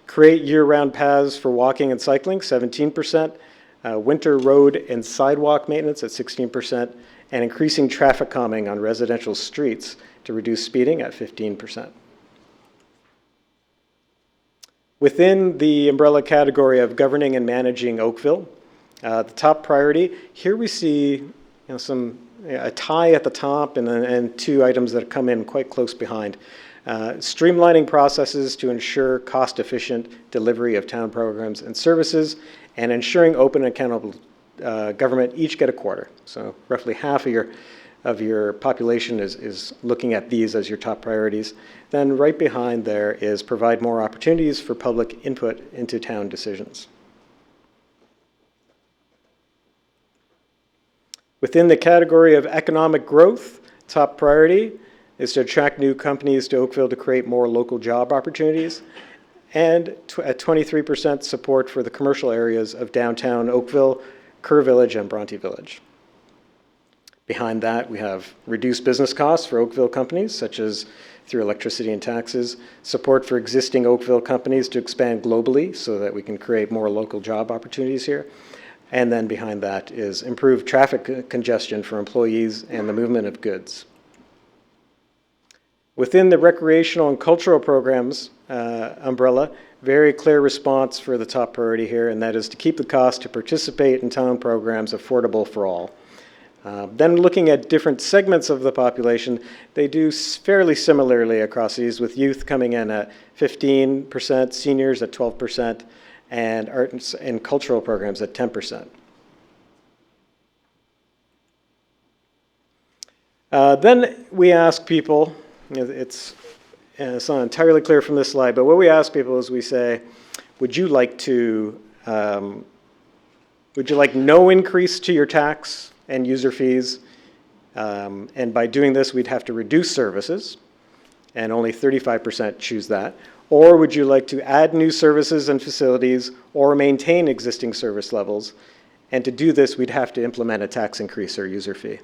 Create year-round paths for walking and cycling, 17%. Winter road and sidewalk maintenance at 16%. And increasing traffic calming on residential streets to reduce speeding at 15%. Within the umbrella category of governing and managing Oakville, the top priority, here we see a tie at the top and two items that come in quite close behind. Streamlining processes to ensure cost-efficient delivery of town programs and services, and ensuring open and accountable government each get a quarter. So roughly half of your population is looking at these as your top priorities. Then right behind there is provide more opportunities for public input into town decisions. Within the category of economic growth, top priority is to attract new companies to Oakville to create more local job opportunities, and at 23% support for the commercial areas of downtown Oakville, Kerr Village, and Bronte Village. Behind that, we have reduced business costs for Oakville companies, such as through electricity and taxes, support for existing Oakville companies to expand globally so that we can create more local job opportunities here. And then behind that is improved traffic congestion for employees and the movement of goods. Within the recreational and cultural programs umbrella, very clear response for the top priority here, and that is to keep the cost to participate in town programs affordable for all. Then looking at different segments of the population, they do fairly similarly across these, with youth coming in at 15%, seniors at 12%, and arts and cultural programs at 10%. Then we ask people, it's not entirely clear from this slide, but what we ask people is we say, would you like no increase to your tax and user fees? And by doing this, we'd have to reduce services, and only 35% choose that. Or would you like to add new services and facilities or maintain existing service levels? And to do this, we'd have to implement a tax increase or user fee.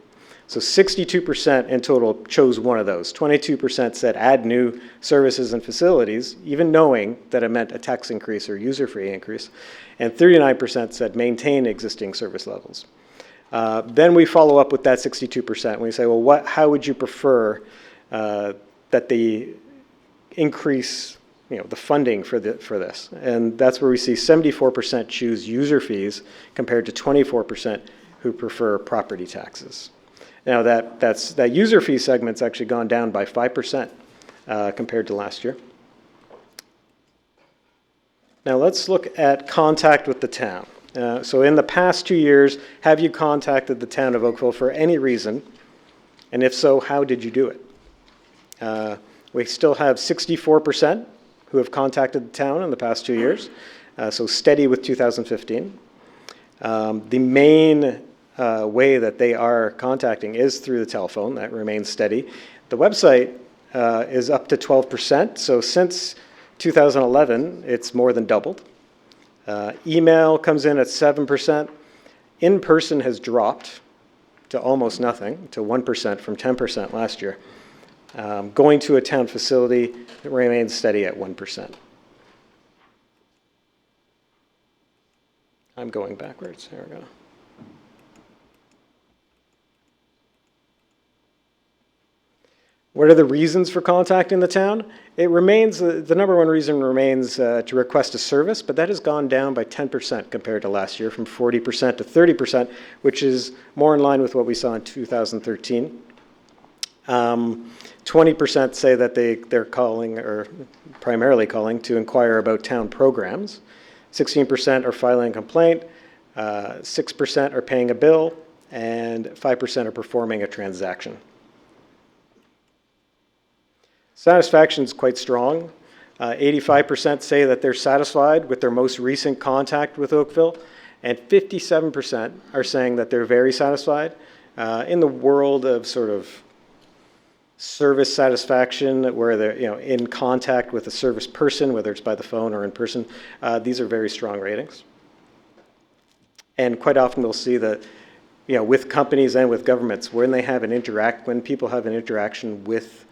So 62% in total chose one of those. 22% said add new services and facilities, even knowing that it meant a tax increase or user fee increase. And 39% said maintain existing service levels. Then we follow up with that 62%. We say, well, how would you prefer that the increase, the funding for this? And that's where we see 74% choose user fees compared to 24% who prefer property taxes. Now that user fee segment's actually gone down by 5% compared to last year. Now let's look at contact with the town. So in the past 2 years, have you contacted the town of Oakville for any reason? And if so, how did you do it? We still have 64% who have contacted the town in the past 2 years, so steady with 2015. The main way that they are contacting is through the telephone. That remains steady. The website is up to 12%, so since 2011, it's more than doubled. Email comes in at 7%. In-person has dropped to almost nothing, to 1% from 10% last year. Going to a town facility, it remains steady at 1%. I'm going backwards. There we go. What are the reasons for contacting the town? It remains, the number one reason remains to request a service, but that has gone down by 10% compared to last year, from 40% to 30%, which is more in line with what we saw in 2013. 20% say that they're calling, or primarily calling, to inquire about town programs. 16% are filing a complaint, 6% are paying a bill, and 5% are performing a transaction. Satisfaction is quite strong. 85% say that they're satisfied with their most recent contact with Oakville, and 57% are saying that they're very satisfied. In the world of sort of service satisfaction, where they're in contact with a service person, whether it's by the phone or in person, these are very strong ratings. And quite often we'll see that with companies and with governments, when people have an interaction with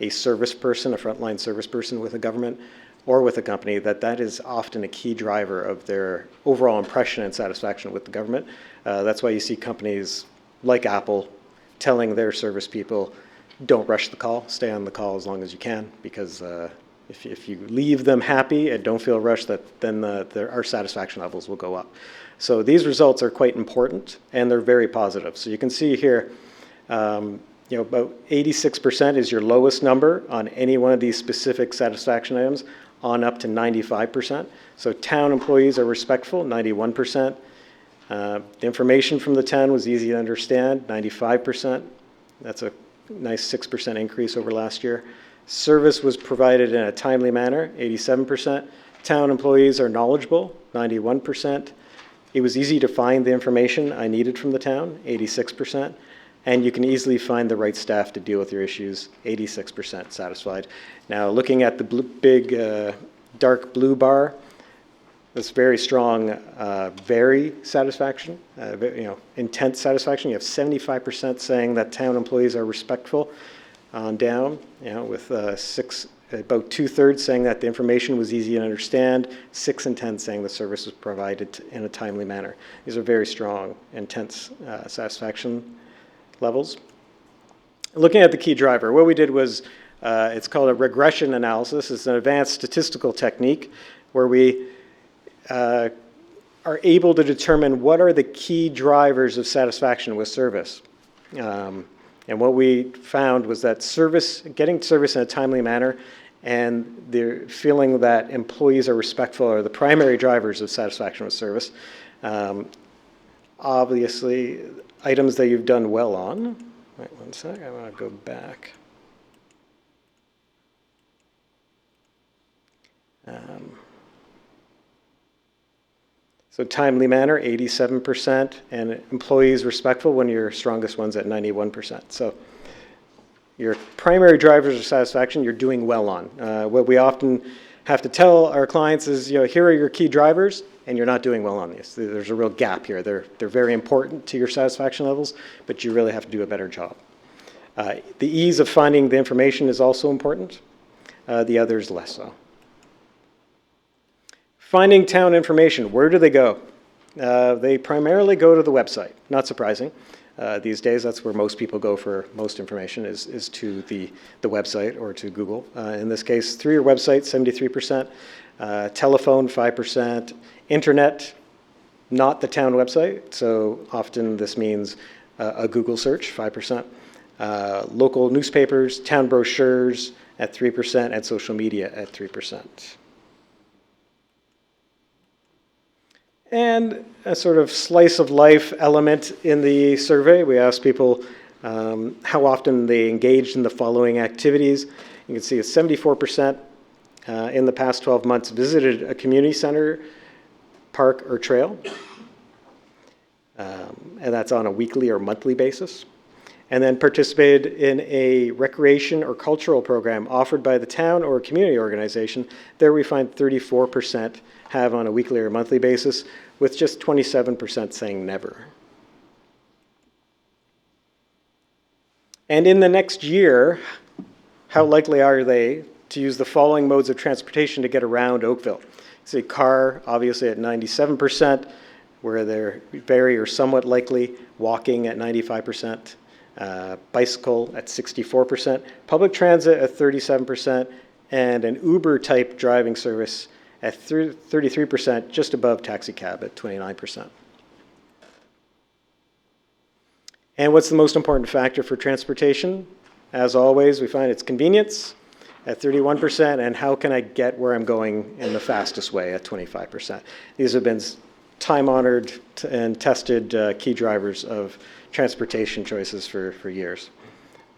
a service person, a frontline service person with a government or with a company, that is often a key driver of their overall impression and satisfaction with the government. That's why you see companies like Apple telling their service people, don't rush the call, stay on the call as long as you can, because if you leave them happy and don't feel rushed, then our satisfaction levels will go up. So these results are quite important, and they're very positive. So you can see here, about 86% is your lowest number on any one of these specific satisfaction items, on up to 95%. So town employees are respectful, 91%. The information from the town was easy to understand, 95%. That's a nice 6% increase over last year. Service was provided in a timely manner, 87%. Town employees are knowledgeable, 91%. It was easy to find the information I needed from the town, 86%. And you can easily find the right staff to deal with your issues, 86% satisfied. Now, looking at the big dark blue bar, that's very strong, very satisfaction, intense satisfaction. You have 75% saying that town employees are respectful on down, with about 2/3 saying that the information was easy to understand, 6 in 10 saying the service was provided in a timely manner. These are very strong, intense satisfaction levels. Looking at the key driver, what we did was, it's called a regression analysis. It's an advanced statistical technique where we are able to determine what are the key drivers of satisfaction with service. And what we found was that getting service in a timely manner and the feeling that employees are respectful are the primary drivers of satisfaction with service. Obviously, items that you've done well on. Wait one sec, I want to go back. So timely manner, 87%, and employees respectful, one of your strongest ones at 91%. So your primary drivers of satisfaction, you're doing well on. What we often have to tell our clients is, here are your key drivers, and you're not doing well on these. There's a real gap here. They're very important to your satisfaction levels, but you really have to do a better job. The ease of finding the information is also important. The others less so. Finding town information, where do they go? They primarily go to the website, not surprising. These days, that's where most people go for most information is to the website or to Google. In this case, through your website, 73%, telephone, 5%, internet, not the town website, so often this means a Google search, 5%, local newspapers, town brochures at 3%, and social media at 3%. And a sort of slice of life element in the survey, we asked people how often they engaged in the following activities. You can see 74% in the past 12 months visited a community center, park, or trail. And that's on a weekly or monthly basis. And then participated in a recreation or cultural program offered by the town or community organization. There we find 34% have on a weekly or monthly basis, with just 27% saying never. And in the next year, how likely are they to use the following modes of transportation to get around Oakville? See, car, obviously at 97%, where they're very or somewhat likely, walking at 95%, bicycle at 64%, public transit at 37%, and an Uber-type driving service at 33%, just above taxi cab at 29%. And what's the most important factor for transportation? As always, we find it's convenience at 31%, and how can I get where I'm going in the fastest way at 25%. These have been time-honored and tested key drivers of transportation choices for years.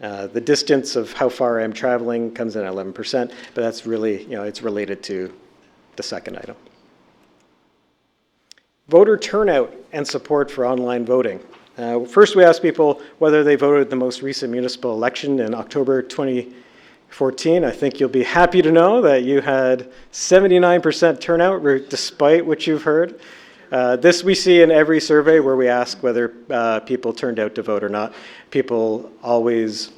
The distance of how far I'm traveling comes in at 11%, but that's really, it's related to the second item. Voter turnout and support for online voting. First, we asked people whether they voted in the most recent municipal election in October 2014. I think you'll be happy to know that you had 79% turnout, despite what you've heard. This we see in every survey where we ask whether people turned out to vote or not. People always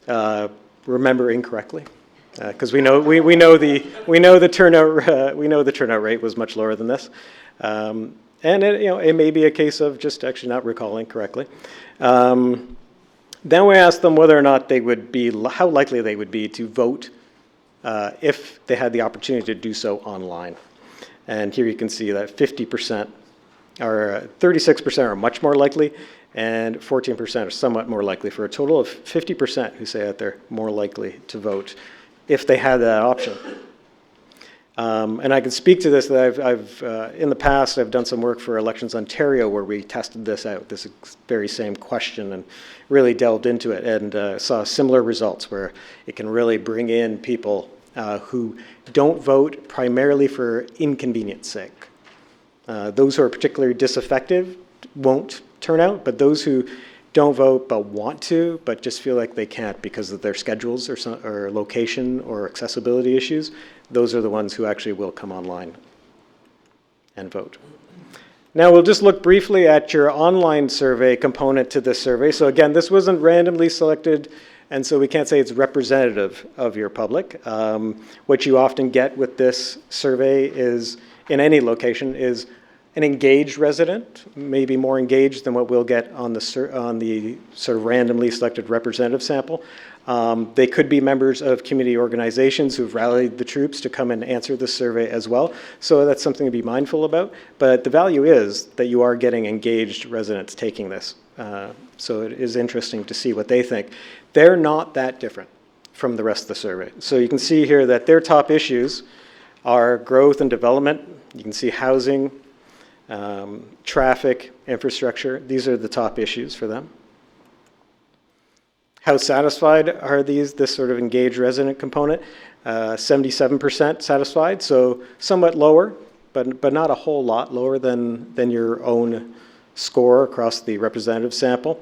remember incorrectly. Because we know the turnout rate was much lower than this, and it may be a case of just actually not recalling correctly. Then we asked them whether or not how likely they would be to vote if they had the opportunity to do so online. And here you can see that 50% or 36% are much more likely, and 14% are somewhat more likely, for a total of 50% who say that they're more likely to vote if they had that option. And I can speak to this, that I've in the past, I've done some work for Elections Ontario where we tested this out, this very same question, and really delved into it and saw similar results where it can really bring in people who don't vote primarily for inconvenience sake. Those who are particularly disaffected won't turn out, but those who don't vote but want to, but just feel like they can't because of their schedules or location or accessibility issues, those are the ones who actually will come online and vote. Now we'll just look briefly at your online survey component to this survey. So again, this wasn't randomly selected, and so we can't say it's representative of your public. What you often get with this survey is, in any location, is an engaged resident, maybe more engaged than what we'll get on the sort of randomly selected representative sample. They could be members of community organizations who've rallied the troops to come and answer this survey as well. So that's something to be mindful about. But the value is that you are getting engaged residents taking this. So it is interesting to see what they think. They're not that different from the rest of the survey. So you can see here that their top issues are growth and development. You can see housing, traffic, infrastructure. These are the top issues for them. How satisfied are these, this sort of engaged resident component? 77% satisfied, so somewhat lower, but not a whole lot lower than your own score across the representative sample.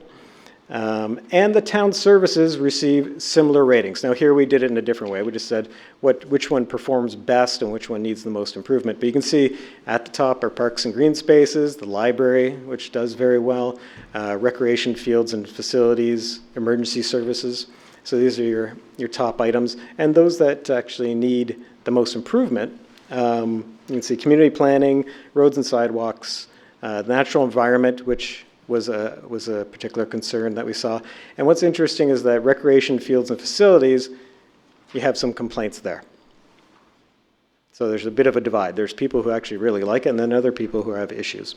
And the town services receive similar ratings. Now here we did it in a different way. We just said which one performs best and which one needs the most improvement. But you can see at the top are parks and green spaces, the library, which does very well, recreation fields and facilities, emergency services. So these are your top items. And those that actually need the most improvement, you can see community planning, roads and sidewalks, natural environment, which was a particular concern that we saw. And what's interesting is that recreation fields and facilities, you have some complaints there. So there's a bit of a divide. There's people who actually really like it, and then other people who have issues.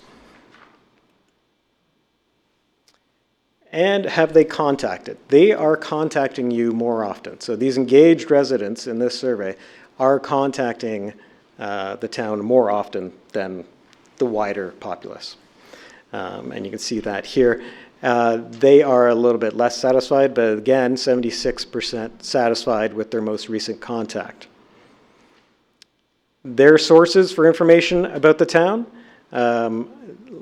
And have they contacted? They are contacting you more often. So these engaged residents in this survey are contacting the town more often than the wider populace. And you can see that here. They are a little bit less satisfied, but again, 76% satisfied with their most recent contact. Their sources for information about the town,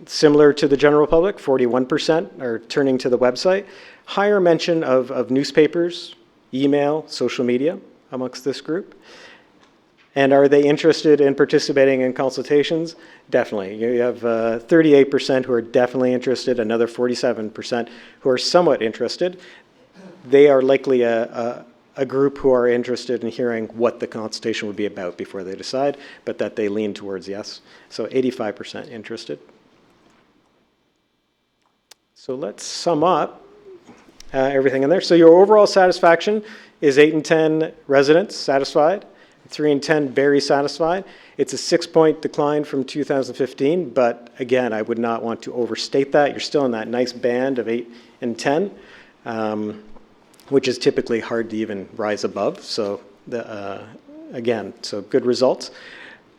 similar to the general public, 41% are turning to the website. Higher mention of newspapers, email, social media amongst this group. And are they interested in participating in consultations? Definitely. You have 38% who are definitely interested, another 47% who are somewhat interested. They are likely a group who are interested in hearing what the consultation would be about before they decide, but that they lean towards yes. So 85% interested. So let's sum up everything in there. So your overall satisfaction is 8 in 10 residents satisfied. 3 in 10 very satisfied. It's a 6-point decline from 2015, but again, I would not want to overstate that. You're still in that nice band of 8 and 10, which is typically hard to even rise above. So again, so good results.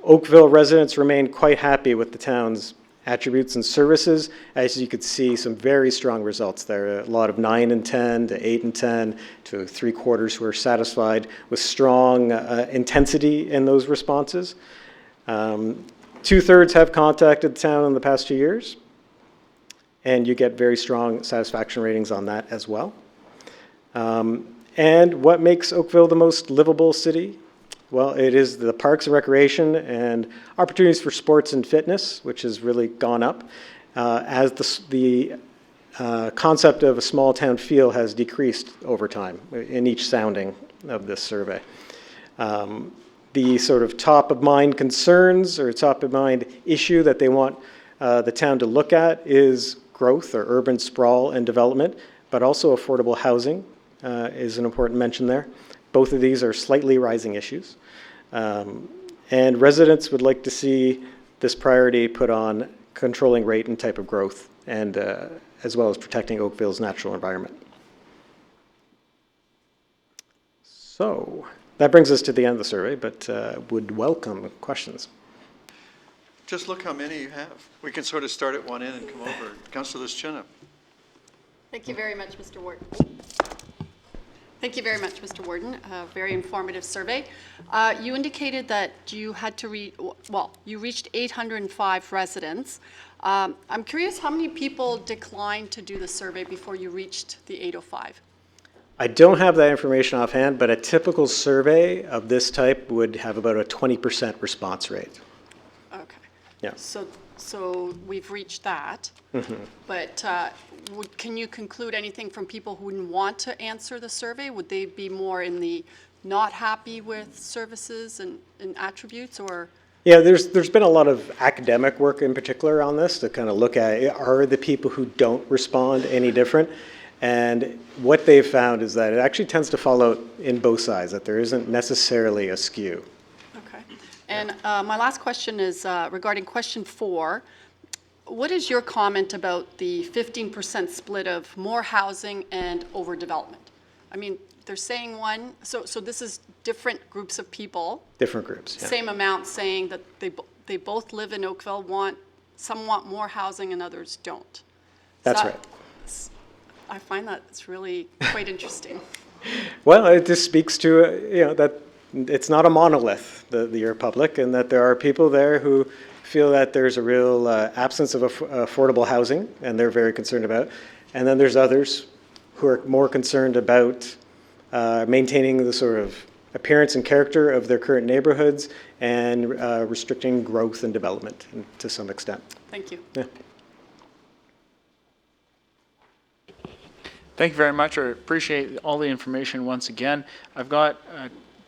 Oakville residents remain quite happy with the town's attributes and services. As you could see, some very strong results there. A lot of 9 and 10 to 8 and 10 to 3/4 who are satisfied with strong intensity in those responses. 2/3 have contacted the town in the past 2 years, and you get very strong satisfaction ratings on that as well. And what makes Oakville the most livable city? Well, it is the parks and recreation and opportunities for sports and fitness, which has really gone up, as the concept of a small town feel has decreased over time in each sounding of this survey. The sort of top of mind concerns or top of mind issue that they want the town to look at is growth or urban sprawl and development, but also affordable housing is an important mention there. Both of these are slightly rising issues. And residents would like to see this priority put on controlling rate and type of growth, and as well as protecting Oakville's natural environment. So that brings us to the end of the survey, but would welcome questions. Just look how many you have. We can sort of start at one end and come over. Councillor Lischenna. Thank you very much, Mr. Ward. Thank you very much, Mr. Warden. A very informative survey. You indicated that you had to you reached 805 residents. I'm curious how many people declined to do the survey before you reached the 805? I don't have that information offhand, but a typical survey of this type would have about a 20% response rate. Okay. Yeah. So we've reached that. Mm-hmm. But can you conclude anything from people who wouldn't want to answer the survey? Would they be more in the not happy with services and attributes, or? Yeah, there's been a lot of academic work in particular on this to kind of look at, are the people who don't respond any different? And what they've found is that it actually tends to fall out in both sides, that there isn't necessarily a skew. Okay. And my last question is regarding question 4. What is your comment about the 15% split of more housing and overdevelopment? I mean, they're saying one, so this is different groups of people. Different groups, yeah. Same amount saying that they both live in Oakville, some want more housing and others don't. That's So right. I find that it's really quite interesting. Well, it just speaks to, that it's not a monolith, the Republic, and that there are people there who feel that there's a real absence of affordable housing, and they're very concerned about it. And then there's others who are more concerned about maintaining the sort of appearance and character of their current neighborhoods and restricting growth and development to some extent. Thank you. Yeah. Thank you very much. I appreciate all the information once again. I've got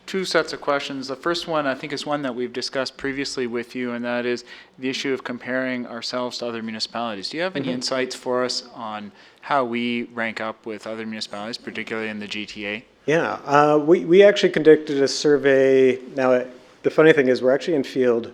2 sets of questions. The first one, I think, is one that we've discussed previously with you, and that is the issue of comparing ourselves to other municipalities. Do you have any insights for us on how we rank up with other municipalities, particularly in the GTA? Yeah, we actually conducted a survey. Now, the funny thing is we're actually in field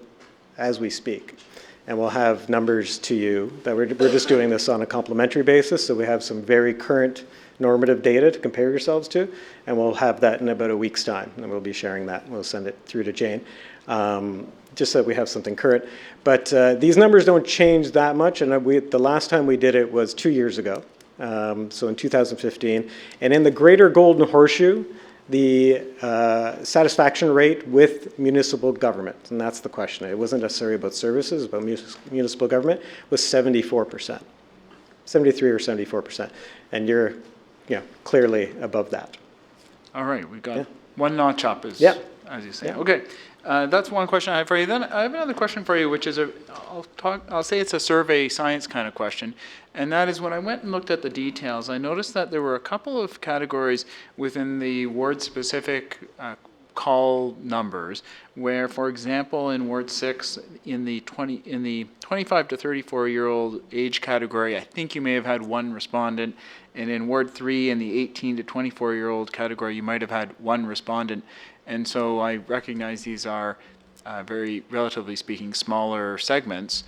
as we speak, and we'll have numbers to you that we're just doing this on a complementary basis, so we have some very current normative data to compare yourselves to, and we'll have that in about a week's time, and we'll be sharing that. We'll send it through to Jane, just so that we have something current. But these numbers don't change that much, and the last time we did it was 2 years ago, so in 2015. And in the greater Golden Horseshoe, the satisfaction rate with municipal government, and that's the question. It wasn't necessarily about services, but municipal government, was 74%, 73 or 74%. And you're clearly above that. All right, we've got one notch up, as you say. Yeah. Okay, that's one question I have for you. Then I have another question for you, which is I'll say it's a survey science kind of question, and that is when I went and looked at the details, I noticed that there were a couple of categories within the ward-specific call numbers, where, for example, in Ward 6, in the 25 to 34-year-old age category, I think you may have had one respondent, and in Ward 3, in the 18 to 24-year-old category, you might have had one respondent. And so I recognize these are very, relatively speaking, smaller segments,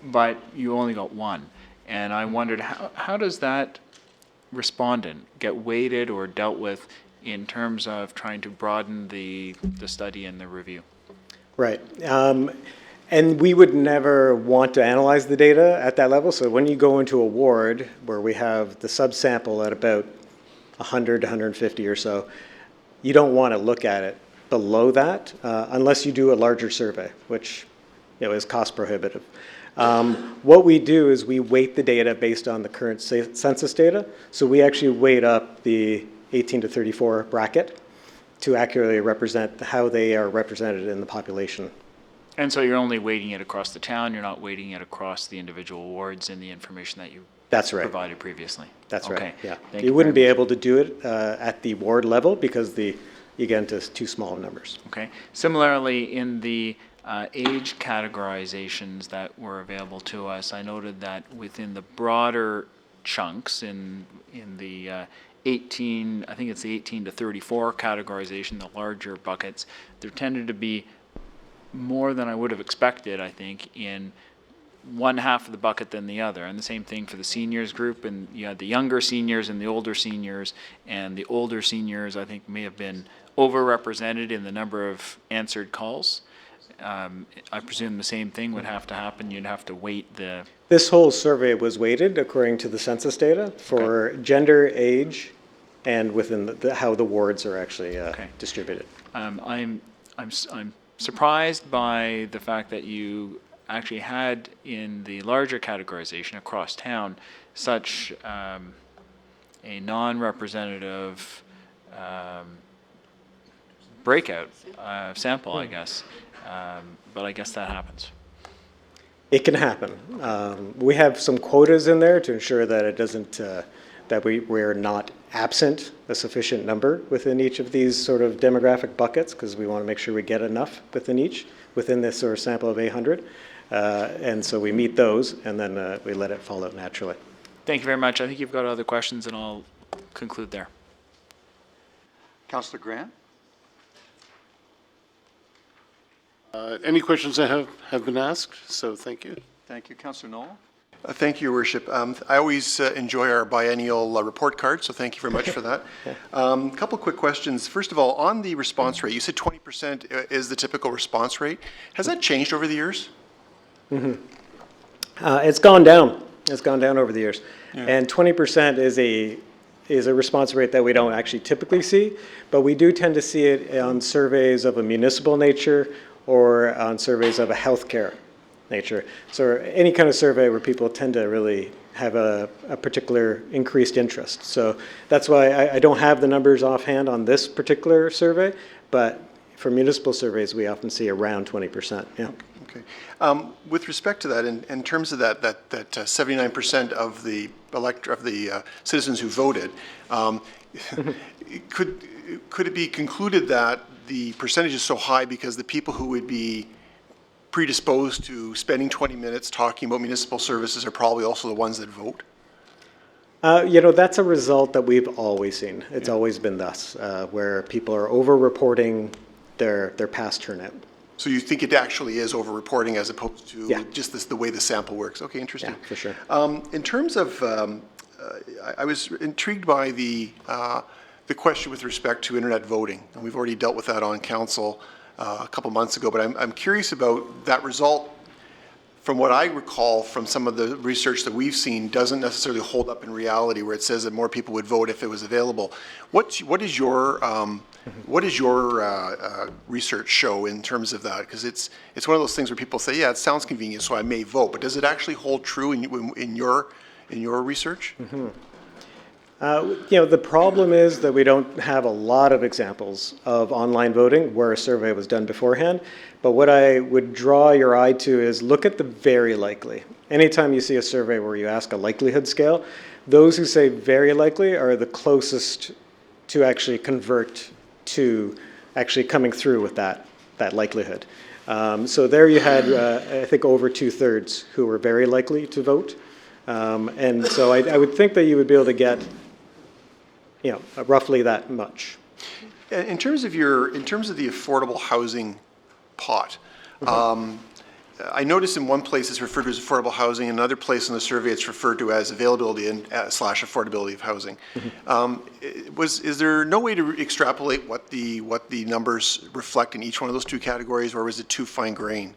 but you only got one. And I wondered, how does that respondent get weighted or dealt with in terms of trying to broaden the study and the review? Right. And we would never want to analyze the data at that level. So when you go into a ward where we have the subsample at about 100 to 150 or so, you don't want to look at it below that unless you do a larger survey, which is cost prohibitive. What we do is we weight the data based on the current census data. So we actually weight up the 18 to 34 bracket to accurately represent how they are represented in the population. And so you're only weighting it across the town, you're not weighting it across the individual wards in the information that you provided previously? That's okay. right, yeah. Thank You wouldn't be able to do it at the ward level because you get into too small numbers. Okay. Similarly, in the age categorizations that were available to us, I noted that within the broader chunks in the 18, I think it's the 18 to 34 categorization, the larger buckets, there tended to be more than I would have expected, I think, in one half of the bucket than the other. And the same thing for the seniors group, and you had the younger seniors and the older seniors, and the older seniors, I think, may have been overrepresented in the number of answered calls. I presume the same thing would have to happen. You'd have to weight the... This whole survey was weighted according to the census data for gender, age, and within how the wards are actually distributed. I'm surprised by the fact that you actually had in the larger categorization across town such a non-representative breakout sample, I guess. But I guess that happens. It can happen. We have some quotas in there to ensure that it doesn't that we're not absent a sufficient number within each of these sort of demographic buckets, because we want to make sure we get enough within this sort of sample of 800. And so we meet those, and then we let it fall out naturally. Thank you very much. I think you've got other questions, and I'll conclude there. Councillor Grant? Any questions that have been asked, so thank you. Thank you. Councillor Noel? Thank you, Your Worship. I always enjoy our biennial report card, so thank you very much for that. A couple quick questions. First of all, on the response rate, you said 20% is the typical response rate. Has that changed over the years? It's gone down. It's gone down over the years. Yeah. And 20% is a response rate that we don't actually typically see, but we do tend to see it on surveys of a municipal nature or on surveys of a healthcare nature. So any kind of survey where people tend to really have a particular increased interest. So that's why I don't have the numbers offhand on this particular survey, but for municipal surveys, we often see around 20%. Yeah. Okay. With respect to that, in terms of that 79% of the citizens who voted, could it be concluded that the percentage is so high because the people who would be predisposed to spending 20 minutes talking about municipal services are probably also the ones that vote? That's a result that we've always seen. It's always been thus, where people are over-reporting their past turnout. So you think it actually is over-reporting as opposed to just the way the sample works? Okay, interesting. Yeah, for sure. In terms of, I was intrigued by the question with respect to internet voting, and we've already dealt with that on council a couple months ago, but I'm curious about that result. From what I recall from some of the research that we've seen, doesn't necessarily hold up in reality, where it says that more people would vote if it was available. What is your research show in terms of that? Because it's one of those things where people say, yeah, it sounds convenient, so I may vote. But does it actually hold true in your research? Mm-hmm. The problem is that we don't have a lot of examples of online voting where a survey was done beforehand. But what I would draw your eye to is look at the very likely. Anytime you see a survey where you ask a likelihood scale, those who say very likely are the closest to actually convert to actually coming through with that likelihood. So there you had, I think, over 2/3 who were very likely to vote. And so I would think that you would be able to get roughly that much. In terms of the affordable housing pot, I noticed in one place it's referred to as affordable housing, in another place in the survey it's referred to as availability and / affordability of housing. Is there no way to extrapolate what the numbers reflect in each one of those two categories, or was it too fine-grained?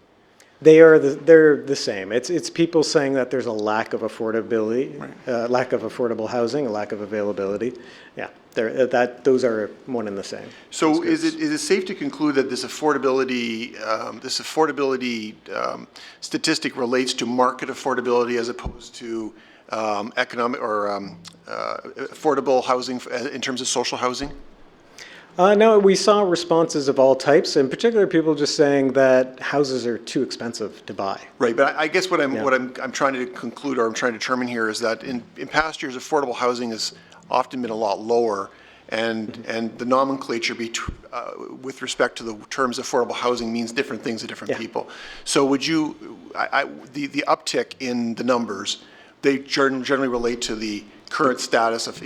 They're the same. It's people saying that there's a lack of affordability, right. Lack of affordable housing, a lack of availability. Yeah, those are one and the same. So is it safe to conclude that this affordability statistic relates to market affordability as opposed to economic or affordable housing in terms of social housing? No, we saw responses of all types, in particular people just saying that houses are too expensive to buy. Right, but I guess what I'm trying to conclude, or I'm trying to determine here, is that in past years, affordable housing has often been a lot lower, and the nomenclature with respect to the terms affordable housing means different things to different people. So would you, the uptick in the numbers, they generally relate to the current status of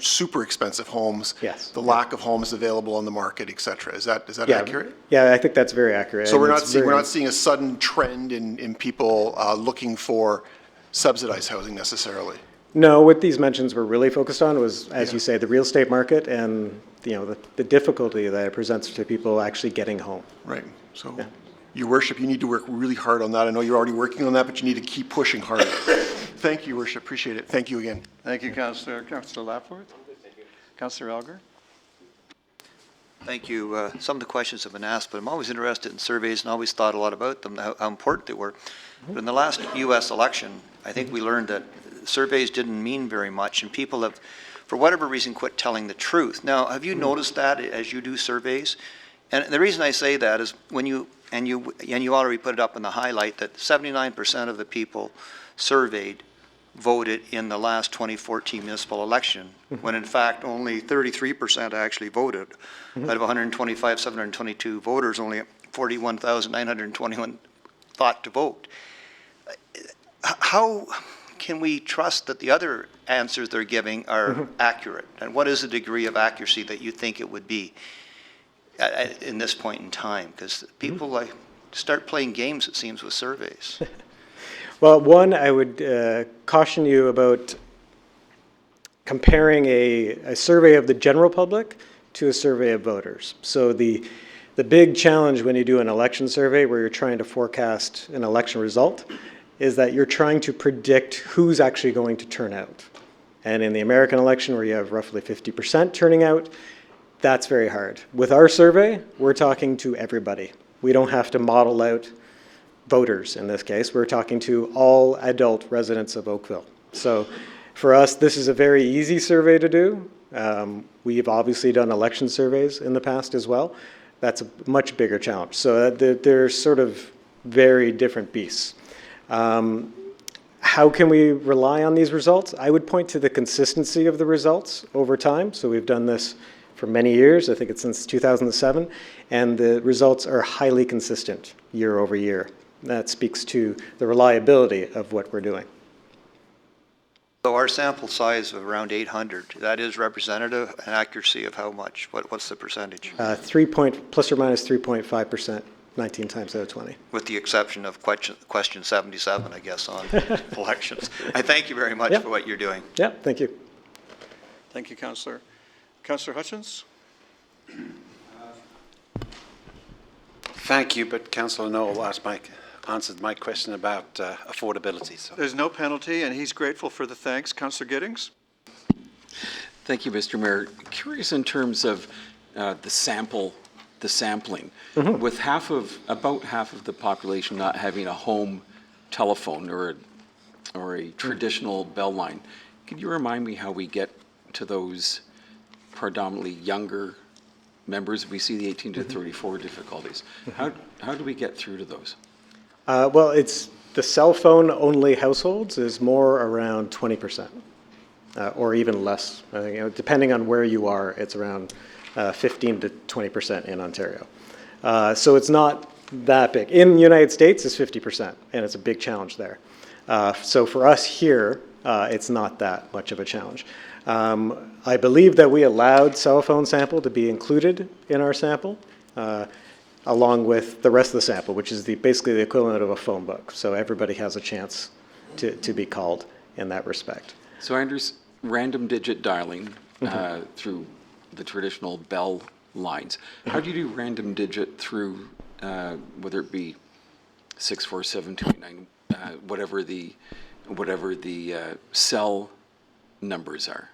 super expensive homes, the lack of homes available on the market, et cetera. Is that accurate? Yeah, I think that's very accurate. So we're not seeing a sudden trend in people looking for subsidized housing necessarily. No, what these mentions were really focused on was, as you say, the real estate market and the difficulty that it presents to people actually getting home. Right. So, Your Worship, you need to work really hard on that. I know you're already working on that, but you need to keep pushing harder. Thank you, Your Worship. Appreciate it. Thank you again. Thank you, Councillor Lapworth. Councillor Elgar. Thank you. Some of the questions have been asked, but I'm always interested in surveys and always thought a lot about them, how important they were. But in the last U.S. election, I think we learned that surveys didn't mean very much, and people have, for whatever reason, quit telling the truth. Now, have you noticed that as you do surveys? And the reason I say that is when you already put it up in the highlight that 79% of the people surveyed voted in the last 2014 municipal election, when in fact only 33% actually voted. Out of 125,722 voters, only 41,921 thought to vote. How can we trust that the other answers they're giving are accurate? And what is the degree of accuracy that you think it would be in this point in time? Because people like start playing games, it seems, with surveys. Well, one, I would caution you about comparing a survey of the general public to a survey of voters. So the big challenge when you do an election survey where you're trying to forecast an election result is that you're trying to predict who's actually going to turn out. And in the American election, where you have roughly 50% turning out, that's very hard. With our survey, we're talking to everybody. We don't have to model out voters in this case. We're talking to all adult residents of Oakville. So for us, this is a very easy survey to do. We've obviously done election surveys in the past as well. That's a much bigger challenge. So they're sort of very different beasts. How can we rely on these results? I would point to the consistency of the results over time. So we've done this for many years. I think it's since 2007. And the results are highly consistent year over year. That speaks to the reliability of what we're doing. So our sample size of around 800, that is representative and accuracy of how much? What's the percentage? Plus or minus 3.5%, 19 times out of 20. With the exception of question 77, I guess, on elections. I thank you very much for what you're doing. Yeah, thank you. Thank you, Councillor. Councillor Hutchins? Thank you, but Councillor Noel answered my question about affordability. So. There's no penalty, and he's grateful for the thanks. Councillor Giddings? Thank you, Mr. Mayor. Curious in terms of the sampling. With about half of the population not having a home telephone or a traditional bell line, could you remind me how we get to those predominantly younger members? We see the 18 to 34 difficulties. How do we get through to those? Well, it's the cell phone only households is more around 20%, or even less. Depending on where you are, it's around 15 to 20% in Ontario. So it's not that big. In the United States, it's 50%, and it's a big challenge there. So for us here, it's not that much of a challenge. I believe that we allowed cell phone sample to be included in our sample, along with the rest of the sample, which is basically the equivalent of a phone book. So everybody has a chance to be called in that respect. So I understand random digit dialing through the traditional bell lines. How do you do random digit through, whether it be 64729, whatever the cell numbers are?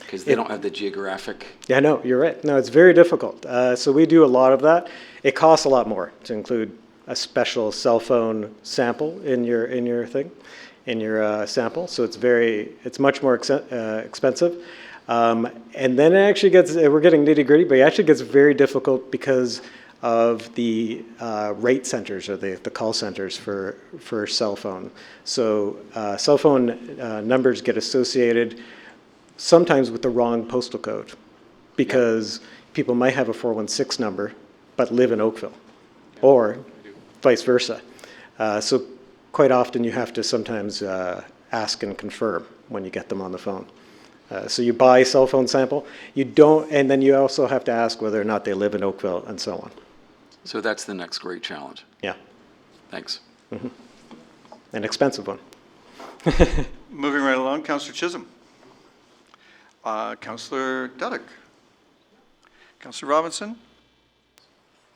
Because they don't have the geographic. Yeah, no, you're right. No, it's very difficult. So we do a lot of that. It costs a lot more to include a special cell phone sample in your sample. So it's much more expensive. And then it actually gets, we're getting nitty gritty, but it actually gets very difficult because of the rate centers or the call centers for cell phone. So cell phone numbers get associated sometimes with the wrong postal code because people might have a 416 number but live in Oakville or vice versa. So quite often you have to sometimes ask and confirm when you get them on the phone. So you buy a cell phone sample, and then you also have to ask whether or not they live in Oakville and so on. So that's the next great challenge. Yeah. Thanks. An expensive one. Moving right along, Councillor Chisholm. Councillor Duddick. Councillor Robinson.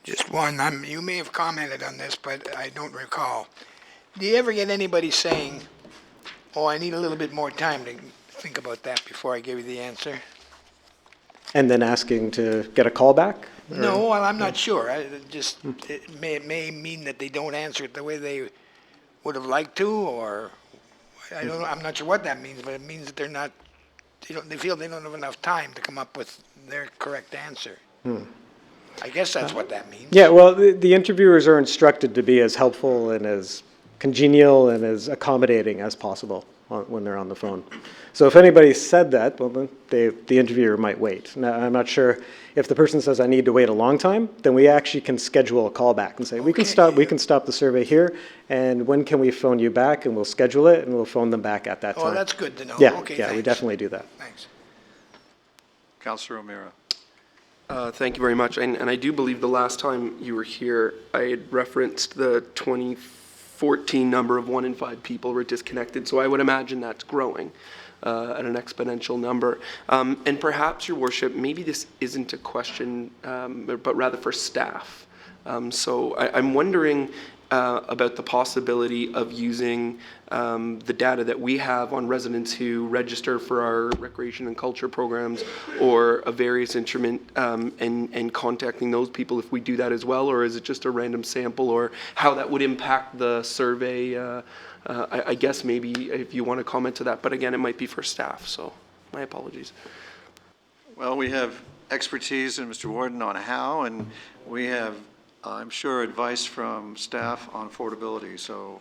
Just one. You may have commented on this, but I don't recall. Do you ever get anybody saying, "Oh, I need a little bit more time to think about that before I give you the answer"? And then asking to get a call back? No, well, I'm not sure. It may mean that they don't answer it the way they would have liked to, or I'm not sure what that means, but it means that they're not. They feel they don't have enough time to come up with their correct answer. I guess that's what that means. Yeah, well, the interviewers are instructed to be as helpful and as congenial and as accommodating as possible when they're on the phone. So if anybody said that, well, then the interviewer might wait. Now, I'm not sure if the person says, I need to wait a long time, then we actually can schedule a call back and say, we can stop the survey here, and when can we phone you back? And we'll schedule it, and we'll phone them back at that time. Oh, that's good to know. Yeah, Okay, yeah, we thanks. definitely do that. Thanks. Councillor O'Meara. Thank you very much. And I do believe the last time you were here, I had referenced the 2014 number of 1 in 5 people were disconnected. So I would imagine that's growing at an exponential number. And perhaps, Your Worship, maybe this isn't a question, but rather for staff. So I'm wondering about the possibility of using the data that we have on residents who register for our recreation and culture programs or a various instrument and contacting those people if we do that as well, or is it just a random sample, or how that would impact the survey? I guess maybe if you want to comment to that, but again, it might be for staff, so my apologies. Well, we have expertise in Mr. Warden on how, and we have, I'm sure, advice from staff on affordability, so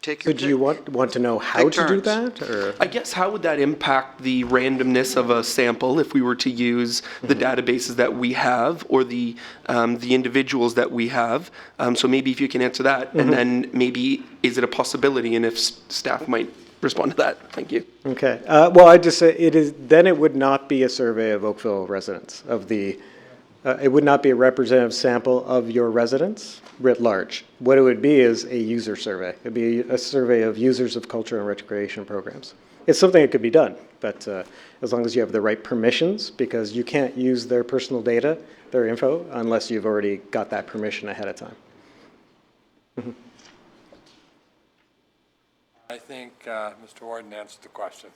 take your So do you want to know how to do that, or? I guess how would that impact the randomness of a sample if we were to use the databases that we have or the individuals that we have? So maybe if you can answer that, and then maybe is it a possibility, and if staff might respond to that. Thank you. Okay. Well, I just say it would not be a survey of Oakville residents it would not be a representative sample of your residents writ large. What it would be is a user survey. It'd be a survey of users of culture and recreation programs. It's something that could be done, but as long as you have the right permissions, because you can't use their personal data, their info, unless you've already got that permission ahead of time. I think Mr. Warden answered the question.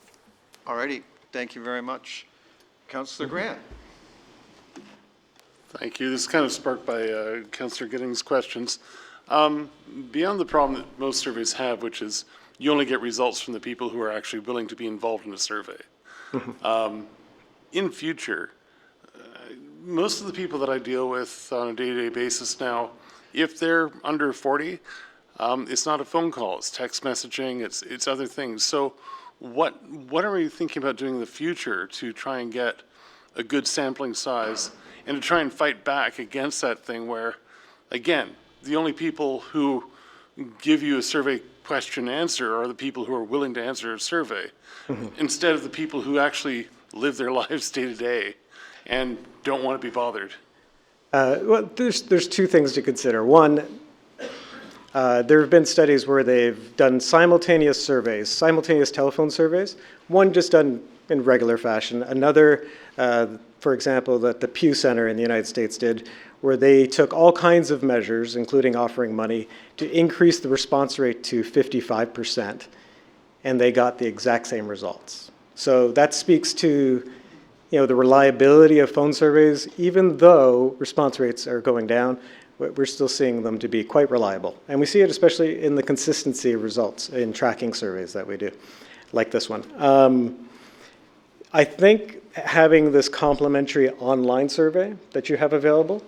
All righty. Thank you very much. Councillor Grant. Thank you. This is kind of sparked by Councillor Giddings' questions. Beyond the problem that most surveys have, which is you only get results from the people who are actually willing to be involved in a survey. In future, most of the people that I deal with on a day-to-day basis now, if they're under 40, it's not a phone call, it's text messaging, it's other things. So what are we thinking about doing in the future to try and get a good sampling size and to try and fight back against that thing where, again, the only people who give you a survey question answer are the people who are willing to answer a survey, instead of the people who actually live their lives day to day and don't want to be bothered? Well, there's two things to consider. One, there have been studies where they've done simultaneous surveys, simultaneous telephone surveys, one just done in regular fashion, another, for example, that the Pew Center in the United States did, where they took all kinds of measures, including offering money, to increase the response rate to 55%, and they got the exact same results. So that speaks to, the reliability of phone surveys. Even though response rates are going down, we're still seeing them to be quite reliable. And we see it especially in the consistency of results in tracking surveys that we do, like this one. I think having this complimentary online survey that you have available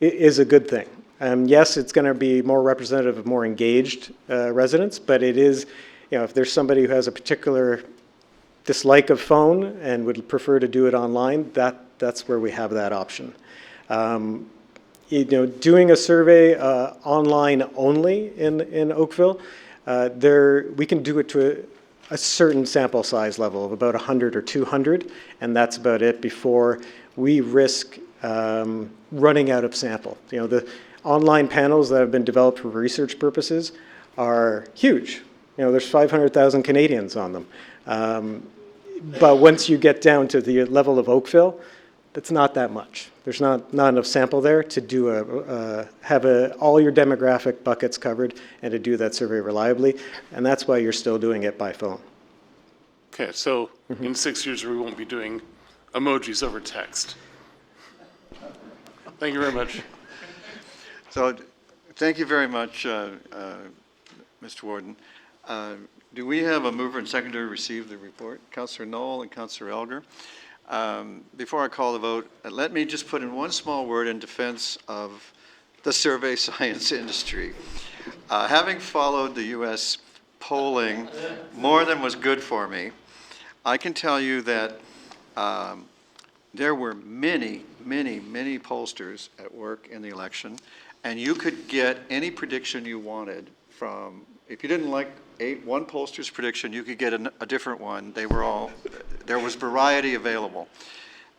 is a good thing. Yes, it's going to be more representative of more engaged residents, but it is, if there's somebody who has a particular dislike of phone and would prefer to do it online, that's where we have that option. Doing a survey online only in Oakville, we can do it to a certain sample size level of about 100 or 200, and that's about it before we risk running out of sample. The online panels that have been developed for research purposes are huge. There's 500,000 Canadians on them. But once you get down to the level of Oakville, that's not that much. There's not enough sample there to do all your demographic buckets covered and to do that survey reliably, and that's why you're still doing it by phone. Okay, so in 6 years we won't be doing emojis over text. Thank you very much. So, thank you very much, Mr. Warden. Do we have a mover and seconder to receive the report? Councillor Knoll and Councillor Elgar. Before I call the vote, let me just put in one small word in defense of the survey science industry. Having followed the U.S. polling more than was good for me. I can tell you that there were many, many, many pollsters at work in the election, and you could get any prediction you wanted from, if you didn't like one pollster's prediction, you could get a different one. They were all, there was variety available.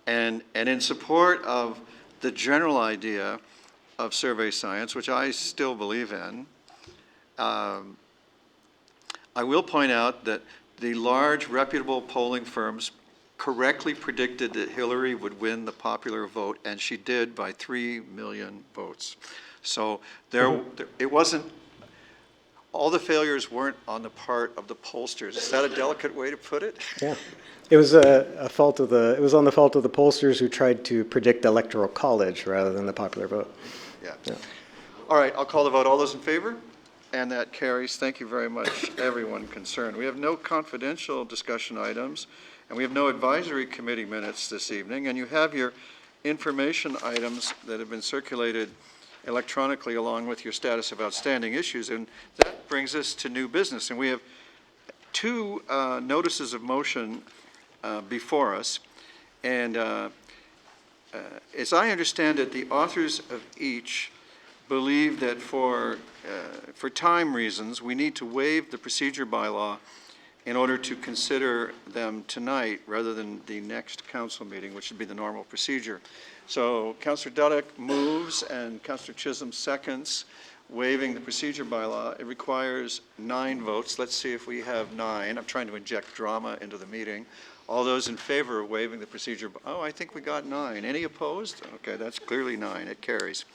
And in support of the general idea of survey science, which I still believe in, I will point out that the large reputable polling firms correctly predicted that Hillary would win the popular vote, and she did by 3 million votes. So it wasn't, all the failures weren't on the part of the pollsters. Is that a delicate way to put it? Yeah. It was a fault of the, it was on the fault of the pollsters who tried to predict the Electoral College rather than the popular vote. Yeah. All right, I'll call the vote. All those in favor? And that carries. Thank you very much, everyone concerned. We have no confidential discussion items, and we have no advisory committee minutes this evening, and you have your information items that have been circulated electronically along with your status of outstanding issues, and that brings us to new business. And we have two notices of motion before us, and as I understand it, the authors of each believe that for time reasons, we need to waive the procedure bylaw in order to consider them tonight rather than the next council meeting, which would be the normal procedure. So Councillor Dudek moves and Councillor Chisholm seconds waiving the procedure bylaw. It requires 9 votes. Let's see if we have 9. I'm trying to inject drama into the meeting. All those in favor of waiving the procedure, oh, I think we got 9. Any opposed? Okay, that's clearly 9. It carries.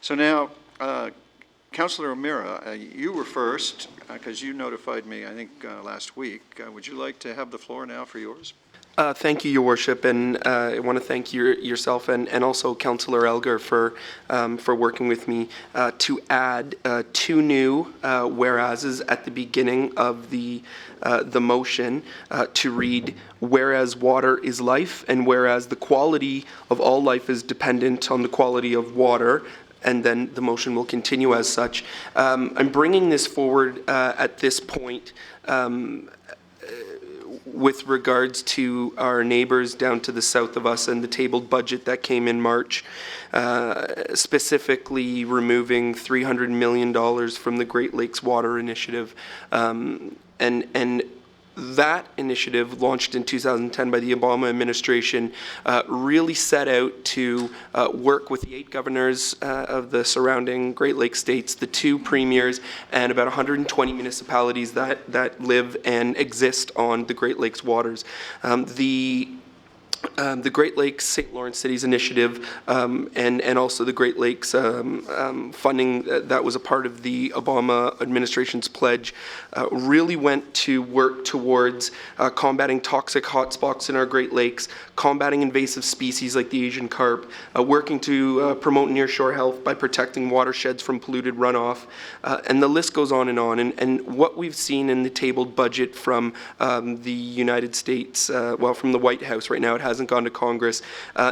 So now, Councillor O'Meara, you were first because you notified me, I think, last week. Would you like to have the floor now for yours? Thank you, Your Worship, and I want to thank yourself and also Councillor Elgar for working with me to add 2 new whereases at the beginning of the motion to read, whereas water is life, and whereas the quality of all life is dependent on the quality of water, and then the motion will continue as such. I'm bringing this forward at this point with regards to our neighbors down to the south of us and the tabled budget that came in March, specifically removing $300 million from the Great Lakes Water Initiative. And that initiative, launched in 2010 by the Obama administration, really set out to work with the 8 governors of the surrounding Great Lakes states, the 2 premiers, and about 120 municipalities that live and exist on the Great Lakes waters. The Great Lakes St. Lawrence Cities Initiative and also the Great Lakes funding that was a part of the Obama administration's pledge really went to work towards combating toxic hotspots in our Great Lakes, combating invasive species like the Asian carp, working to promote nearshore health by protecting watersheds from polluted runoff, and the list goes on. And what we've seen in the tabled budget from the United States, well, from the White House right now, it hasn't gone to Congress,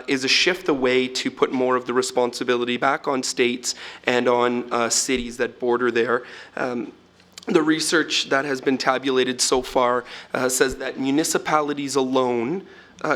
is a shift away to put more of the responsibility back on states and on cities that border there. The research that has been tabulated so far says that municipalities alone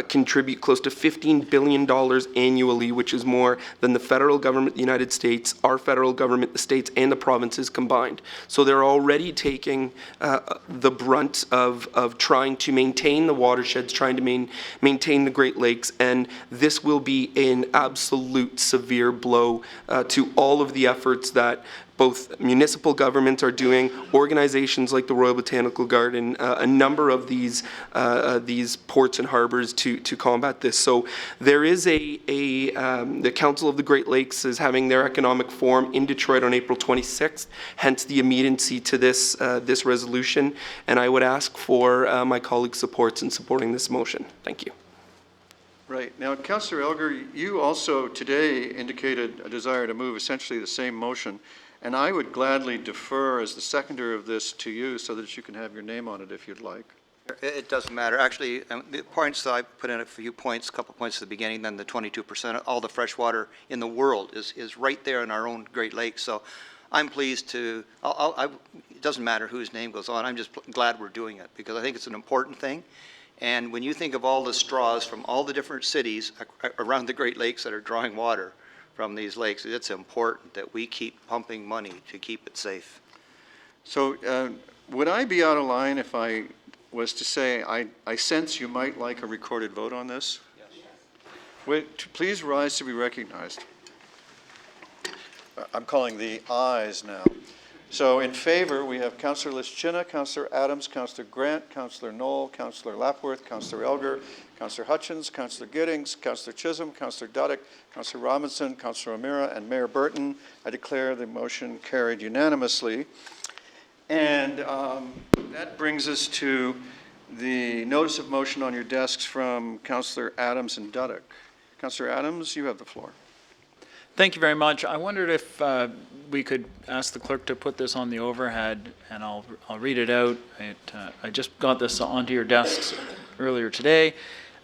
contribute close to $15 billion annually, which is more than the federal government, the United States, our federal government, the states, and the provinces combined. So they're already taking the brunt of trying to maintain the watersheds, trying to maintain the Great Lakes, and this will be an absolute severe blow to all of the efforts that both municipal governments are doing, organizations like the Royal Botanical Garden, a number of these ports and harbors to combat this. So there is the Council of the Great Lakes is having their economic forum in Detroit on April 26th, hence the immediacy to this resolution. And I would ask for my colleagues' supports in supporting this motion. Thank you. Right. Now, Councillor Elgar, you also today indicated a desire to move essentially the same motion. And I would gladly defer as the seconder of this to you so that you can have your name on it if you'd like. It doesn't matter. Actually, the points that I put in a few points, a couple points at the beginning, then the 22%, all the fresh water in the world is right there in our own Great Lakes. So I'm pleased to, it doesn't matter whose name goes on, I'm just glad we're doing it, because I think it's an important thing. And when you think of all the straws from all the different cities around the Great Lakes that are drawing water from these lakes, it's important that we keep pumping money to keep it safe. So would I be out of line if I was to say, I sense you might like a recorded vote on this? Yes. Please rise to be recognized. I'm calling the ayes now. So in favor, we have Councillor Lischina, Councillor Adams, Councillor Grant, Councillor Knoll, Councillor Lapworth, Councillor Elgar, Councillor Hutchins, Councillor Giddings, Councillor Chisholm, Councillor Duddick, Councillor Robinson, Councillor O'Meara, and Mayor Burton. I declare the motion carried unanimously. And that brings us to the notice of motion on your desks from Councillor Adams and Duddick. Councillor Adams, you have the floor. Thank you very much. I wondered if we could ask the clerk to put this on the overhead, and I'll read it out. I just got this onto your desks earlier today,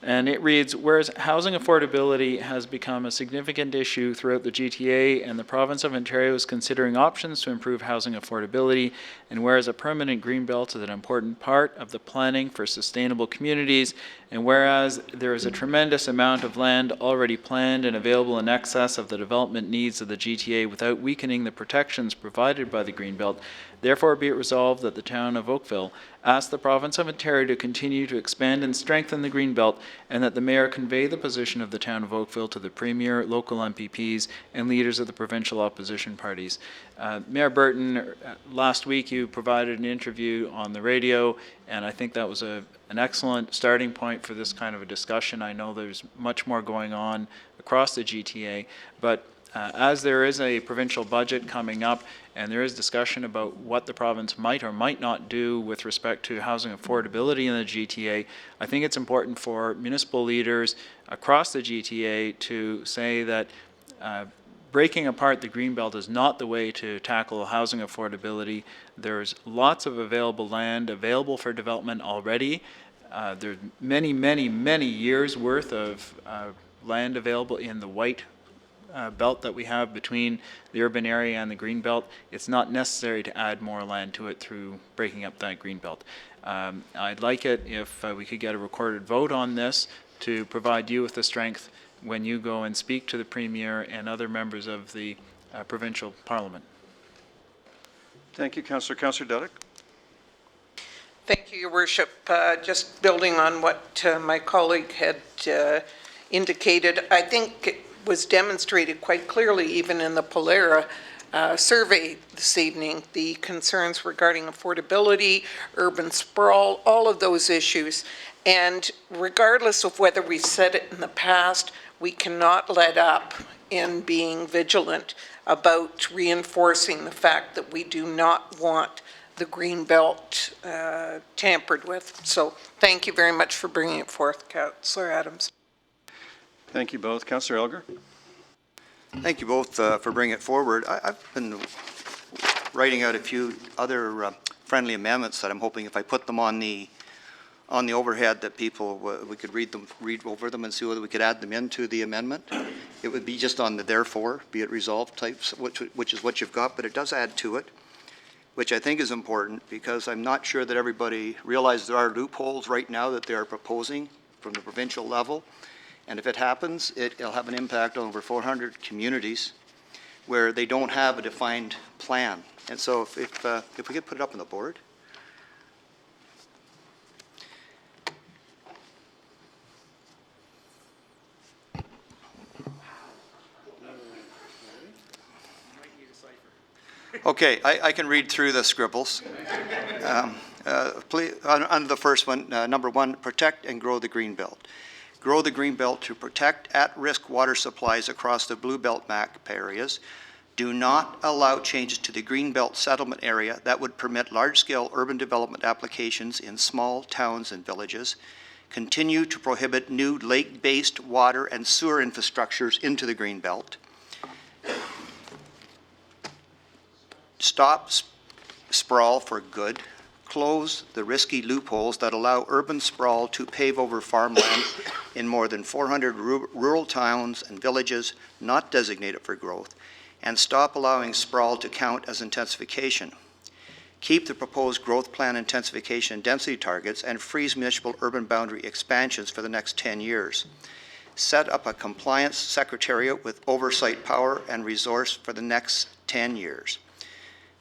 and it reads, whereas housing affordability has become a significant issue throughout the GTA and the province of Ontario is considering options to improve housing affordability, and whereas a permanent greenbelt is an important part of the planning for sustainable communities, and whereas there is a tremendous amount of land already planned and available in excess of the development needs of the GTA without weakening the protections provided by the greenbelt, therefore be it resolved that the town of Oakville ask the province of Ontario to continue to expand and strengthen the greenbelt, and that the mayor convey the position of the town of Oakville to the premier, local MPPs, and leaders of the provincial opposition parties. Mayor Burton, last week you provided an interview on the radio, and I think that was an excellent starting point for this kind of a discussion. I know there's much more going on across the GTA, but as there is a provincial budget coming up and there is discussion about what the province might or might not do with respect to housing affordability in the GTA, I think it's important for municipal leaders across the GTA to say that breaking apart the greenbelt is not the way to tackle housing affordability. There's lots of available land available for development already. There's many, many, many years worth of land available in the white belt that we have between the urban area and the green belt. It's not necessary to add more land to it through breaking up that green belt. I'd like it if we could get a recorded vote on this to provide you with the strength when you go and speak to the Premier and other members of the provincial parliament. Thank you, Councillor. Councillor Duddick. Thank you, Your Worship. Just building on what my colleague had indicated, I think it was demonstrated quite clearly even in the Polera survey this evening, the concerns regarding affordability, urban sprawl, all of those issues. And regardless of whether we've said it in the past, we cannot let up in being vigilant about reinforcing the fact that we do not want the green belt tampered with. So thank you very much for bringing it forth, Councillor Adams. Thank you both. Councillor Elgar. Thank you both for bringing it forward. I've been writing out a few other friendly amendments that I'm hoping if I put them on the overhead that people, we could read over them and see whether we could add them into the amendment. It would be just on the therefore, be it resolved types, which is what you've got, but it does add to it, which I think is important because I'm not sure that everybody realizes there are loopholes right now that they are proposing from the provincial level. And if it happens, it'll have an impact on over 400 communities where they don't have a defined plan. And so if we could put it up on the board. Okay, I can read through the scribbles. Please, on the first one, number one, protect and grow the green belt. Grow the green belt to protect at-risk water supplies across the blue belt map areas. Do not allow changes to the green belt settlement area that would permit large-scale urban development applications in small towns and villages. Continue to prohibit new lake-based water and sewer infrastructures into the green belt. Stop sprawl for good. Close the risky loopholes that allow urban sprawl to pave over farmland in more than 400 rural towns and villages not designated for growth, and stop allowing sprawl to count as intensification. Keep the proposed growth plan intensification and density targets and freeze municipal urban boundary expansions for the next 10 years. Set up a compliance secretariat with oversight power and resource for the next 10 years.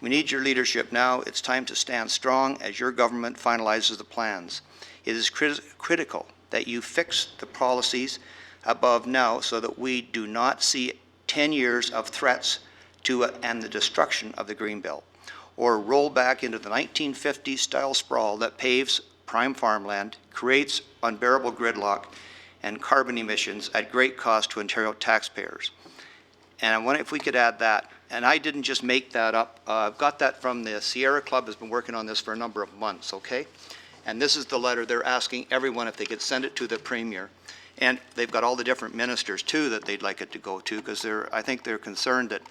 We need your leadership now. It's time to stand strong as your government finalizes the plans. It is critical that you fix the policies above now so that we do not see 10 years of threats to and the destruction of the Greenbelt, or roll back into the 1950s style sprawl that paves prime farmland, creates unbearable gridlock and carbon emissions at great cost to Ontario taxpayers. And I wonder if we could add that. And I didn't just make that up. I've got that from the Sierra Club, has been working on this for a number of months, okay? And this is the letter they're asking everyone if they could send it to the Premier. And they've got all the different ministers, too, that they'd like it to go to, because I think they're concerned that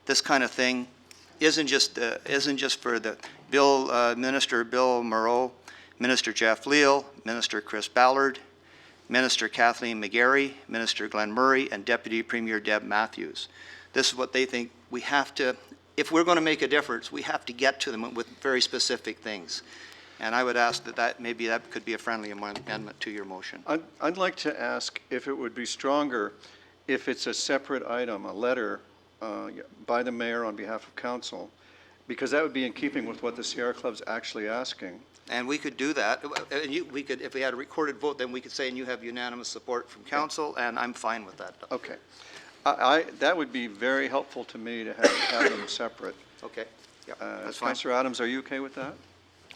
this kind of thing isn't just for the Minister Bill Moreau, Minister Jeff Leal, Minister Chris Ballard, Minister Kathleen McGarry, Minister Glenn Murray, and Deputy Premier Deb Matthews. This is what they think we have to, if we're going to make a difference, we have to get to them with very specific things. And I would ask that maybe that could be a friendly amendment to your motion. I'd like to ask if it would be stronger if it's a separate item, a letter by the mayor on behalf of council, because that would be in keeping with what the Sierra Club's actually asking. And we could do that. We could, if we had a recorded vote, then we could say, and you have unanimous support from council, and I'm fine with that. Okay. That would be very helpful to me to have them separate. Okay. Yep, that's fine. Councillor Adams, are you okay with that?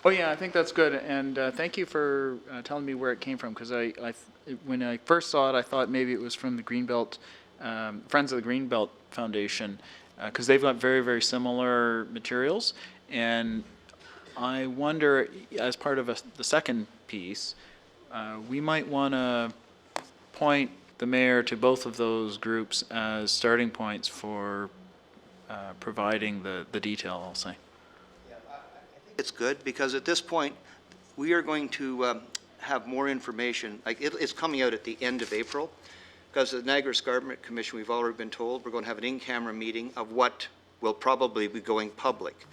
Oh, yeah, I think that's good, and thank you for telling me where it came from, because when I first saw it, I thought maybe it was from the Greenbelt, Friends of the Greenbelt Foundation, because they've got very, very similar materials, and I wonder, as part of the second piece, we might want to point the mayor to both of those groups as starting points for providing the detail, I'll say. It's good, because at this point, we are going to have more information. Like it's coming out at the end of April, because the Niagara Escarpment Commission, we've already been told, we're going to have an in-camera meeting of what will probably be going public.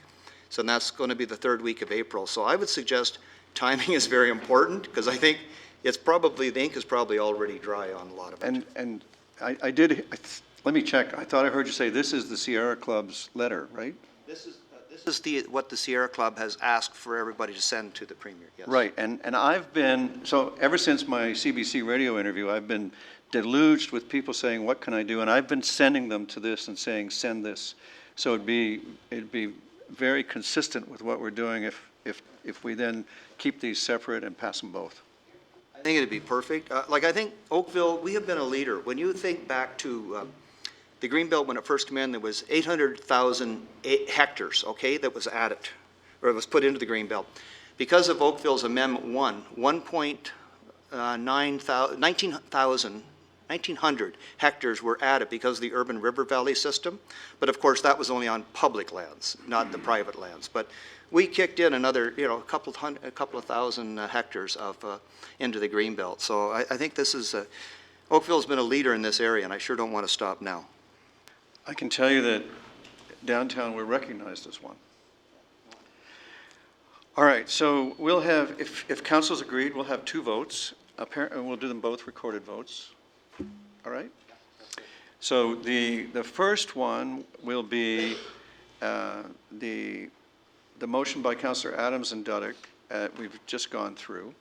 So that's going to be the third week of April. So I would suggest timing is very important, because I think it's probably, the ink is probably already dry on a lot of it. And I did, let me check. I thought I heard you say this is the Sierra Club's letter, right? This is what the Sierra Club has asked for everybody to send to the Premier, yes. Right, and I've been, so ever since my CBC radio interview, I've been deluged with people saying, what can I do? And I've been sending them to this and saying, send this. So it'd be very consistent with what we're doing if we then keep these separate and pass them both. I think it'd be perfect. I think Oakville, we have been a leader. When you think back to the Greenbelt, when it first came in, there was 800,000 hectares, okay, that was added, or it was put into the Greenbelt. Because of Oakville's Amendment 1, 1,900 hectares were added because of the urban river valley system. But of course, that was only on public lands, not the private lands. But we kicked in another, a couple of thousand hectares into the Greenbelt. So I think this is, Oakville's been a leader in this area, and I sure don't want to stop now. I can tell you that downtown we're recognized as one. All right, so we'll have, if council's agreed, we'll have 2 votes. Apparently, we'll do them both recorded votes. All right? So the first one will be the motion by Councillor Adams and Duddick, we've just gone through.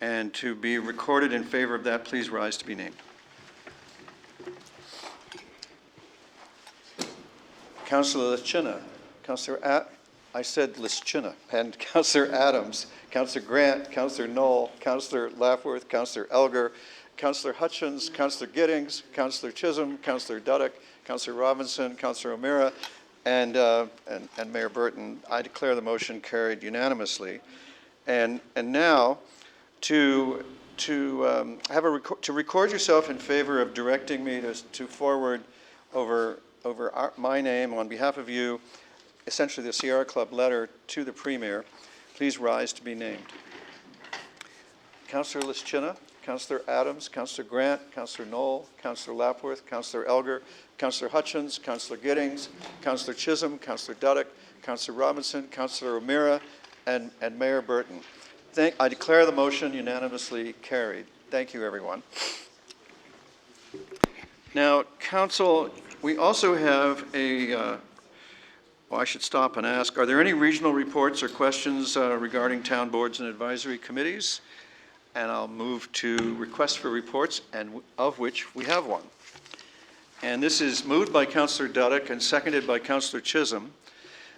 And to be recorded in favor of that, please rise to be named. Councillor Lischina, I said Lischina, and Councillor Adams, Councillor Grant, Councillor Knoll, Councillor Lapworth, Councillor Elgar, Councillor Hutchins, Councillor Giddings, Councillor Chisholm, Councillor Duddick, Councillor Robinson, Councillor O'Meara, and Mayor Burton. I declare the motion carried unanimously. And now to record yourself in favor of directing me to forward over my name on behalf of you, essentially the Sierra Club letter to the Premier, please rise to be named. Councillor Lischina, Councillor Adams, Councillor Grant, Councillor Knoll, Councillor Lapworth, Councillor Elgar, Councillor Hutchins, Councillor Giddings, Councillor Chisholm, Councillor Duddick, Councillor Robinson, Councillor O'Meara, and Mayor Burton. I declare the motion unanimously carried. Thank you, everyone. Now, Council, we also have I should stop and ask, are there any regional reports or questions regarding town boards and advisory committees? And I'll move to requests for reports, and of which we have one. And this is moved by Councillor Duddick and seconded by Councillor Chisholm,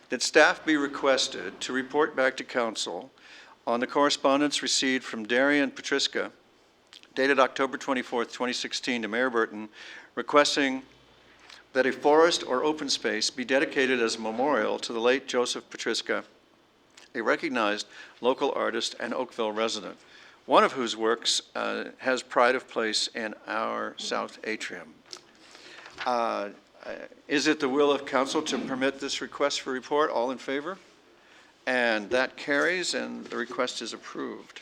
that staff be requested to report back to Council on the correspondence received from Darian Patriska, dated October 24th, 2016, to Mayor Burton, requesting that a forest or open space be dedicated as a memorial to the late Joseph Patriska, a recognized local artist and Oakville resident, one of whose works has pride of place in our south atrium. Is it the will of Council to permit this request for report? All in favor? And that carries, and the request is approved.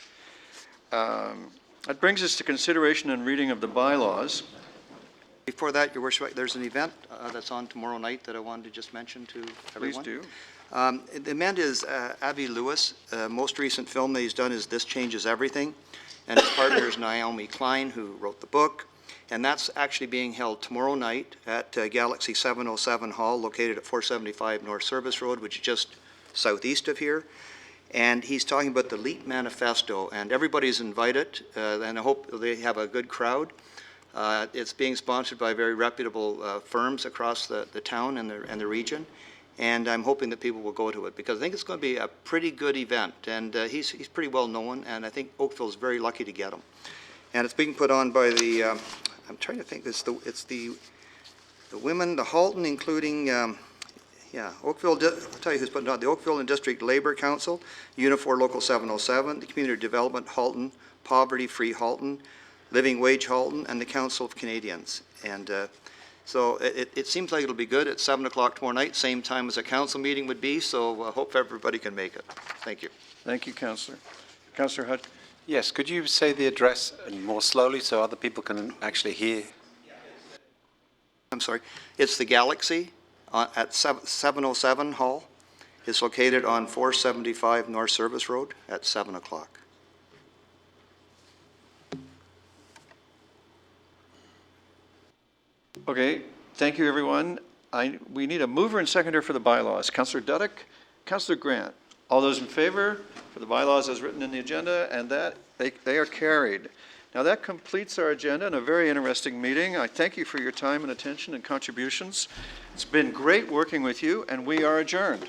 That brings us to consideration and reading of the bylaws. Before that, Your Worship, there's an event that's on tomorrow night that I wanted to just mention to everyone. Please do. The event is Avi Lewis. Most recent film that he's done is This Changes Everything, and his partner is Naomi Klein, who wrote the book. And that's actually being held tomorrow night at Galaxy 707 Hall, located at 475 North Service Road, which is just southeast of here. And he's talking about the LEAP Manifesto, and everybody's invited, and I hope they have a good crowd. It's being sponsored by very reputable firms across the town and the region, and I'm hoping that people will go to it, because I think it's going to be a pretty good event, and he's pretty well known, and I think Oakville's very lucky to get him. And it's being put on by the, I'm trying to think, it's the women, the Halton, including, Oakville, I'll tell you who's putting it on, the Oakville and District Labor Council, Unifor Local 707, the Community Development Halton, Poverty Free Halton, Living Wage Halton, and the Council of Canadians. And so it seems like it'll be good. It's 7 o'clock tomorrow night, same time as a council meeting would be, so I hope everybody can make it. Thank you. Thank you, Councillor. Councillor Hutt. Yes, could you say the address more slowly so other people can actually hear? I'm sorry. It's the Galaxy at 707 Hall. It's located on 475 North Service Road at 7 o'clock. Okay, thank you, everyone. We need a mover and seconder for the bylaws. Councillor Duddick, Councillor Grant. All those in favor for the bylaws as written in the agenda, and that they are carried. Now that completes our agenda and a very interesting meeting. I thank you for your time and attention and contributions. It's been great working with you, and we are adjourned.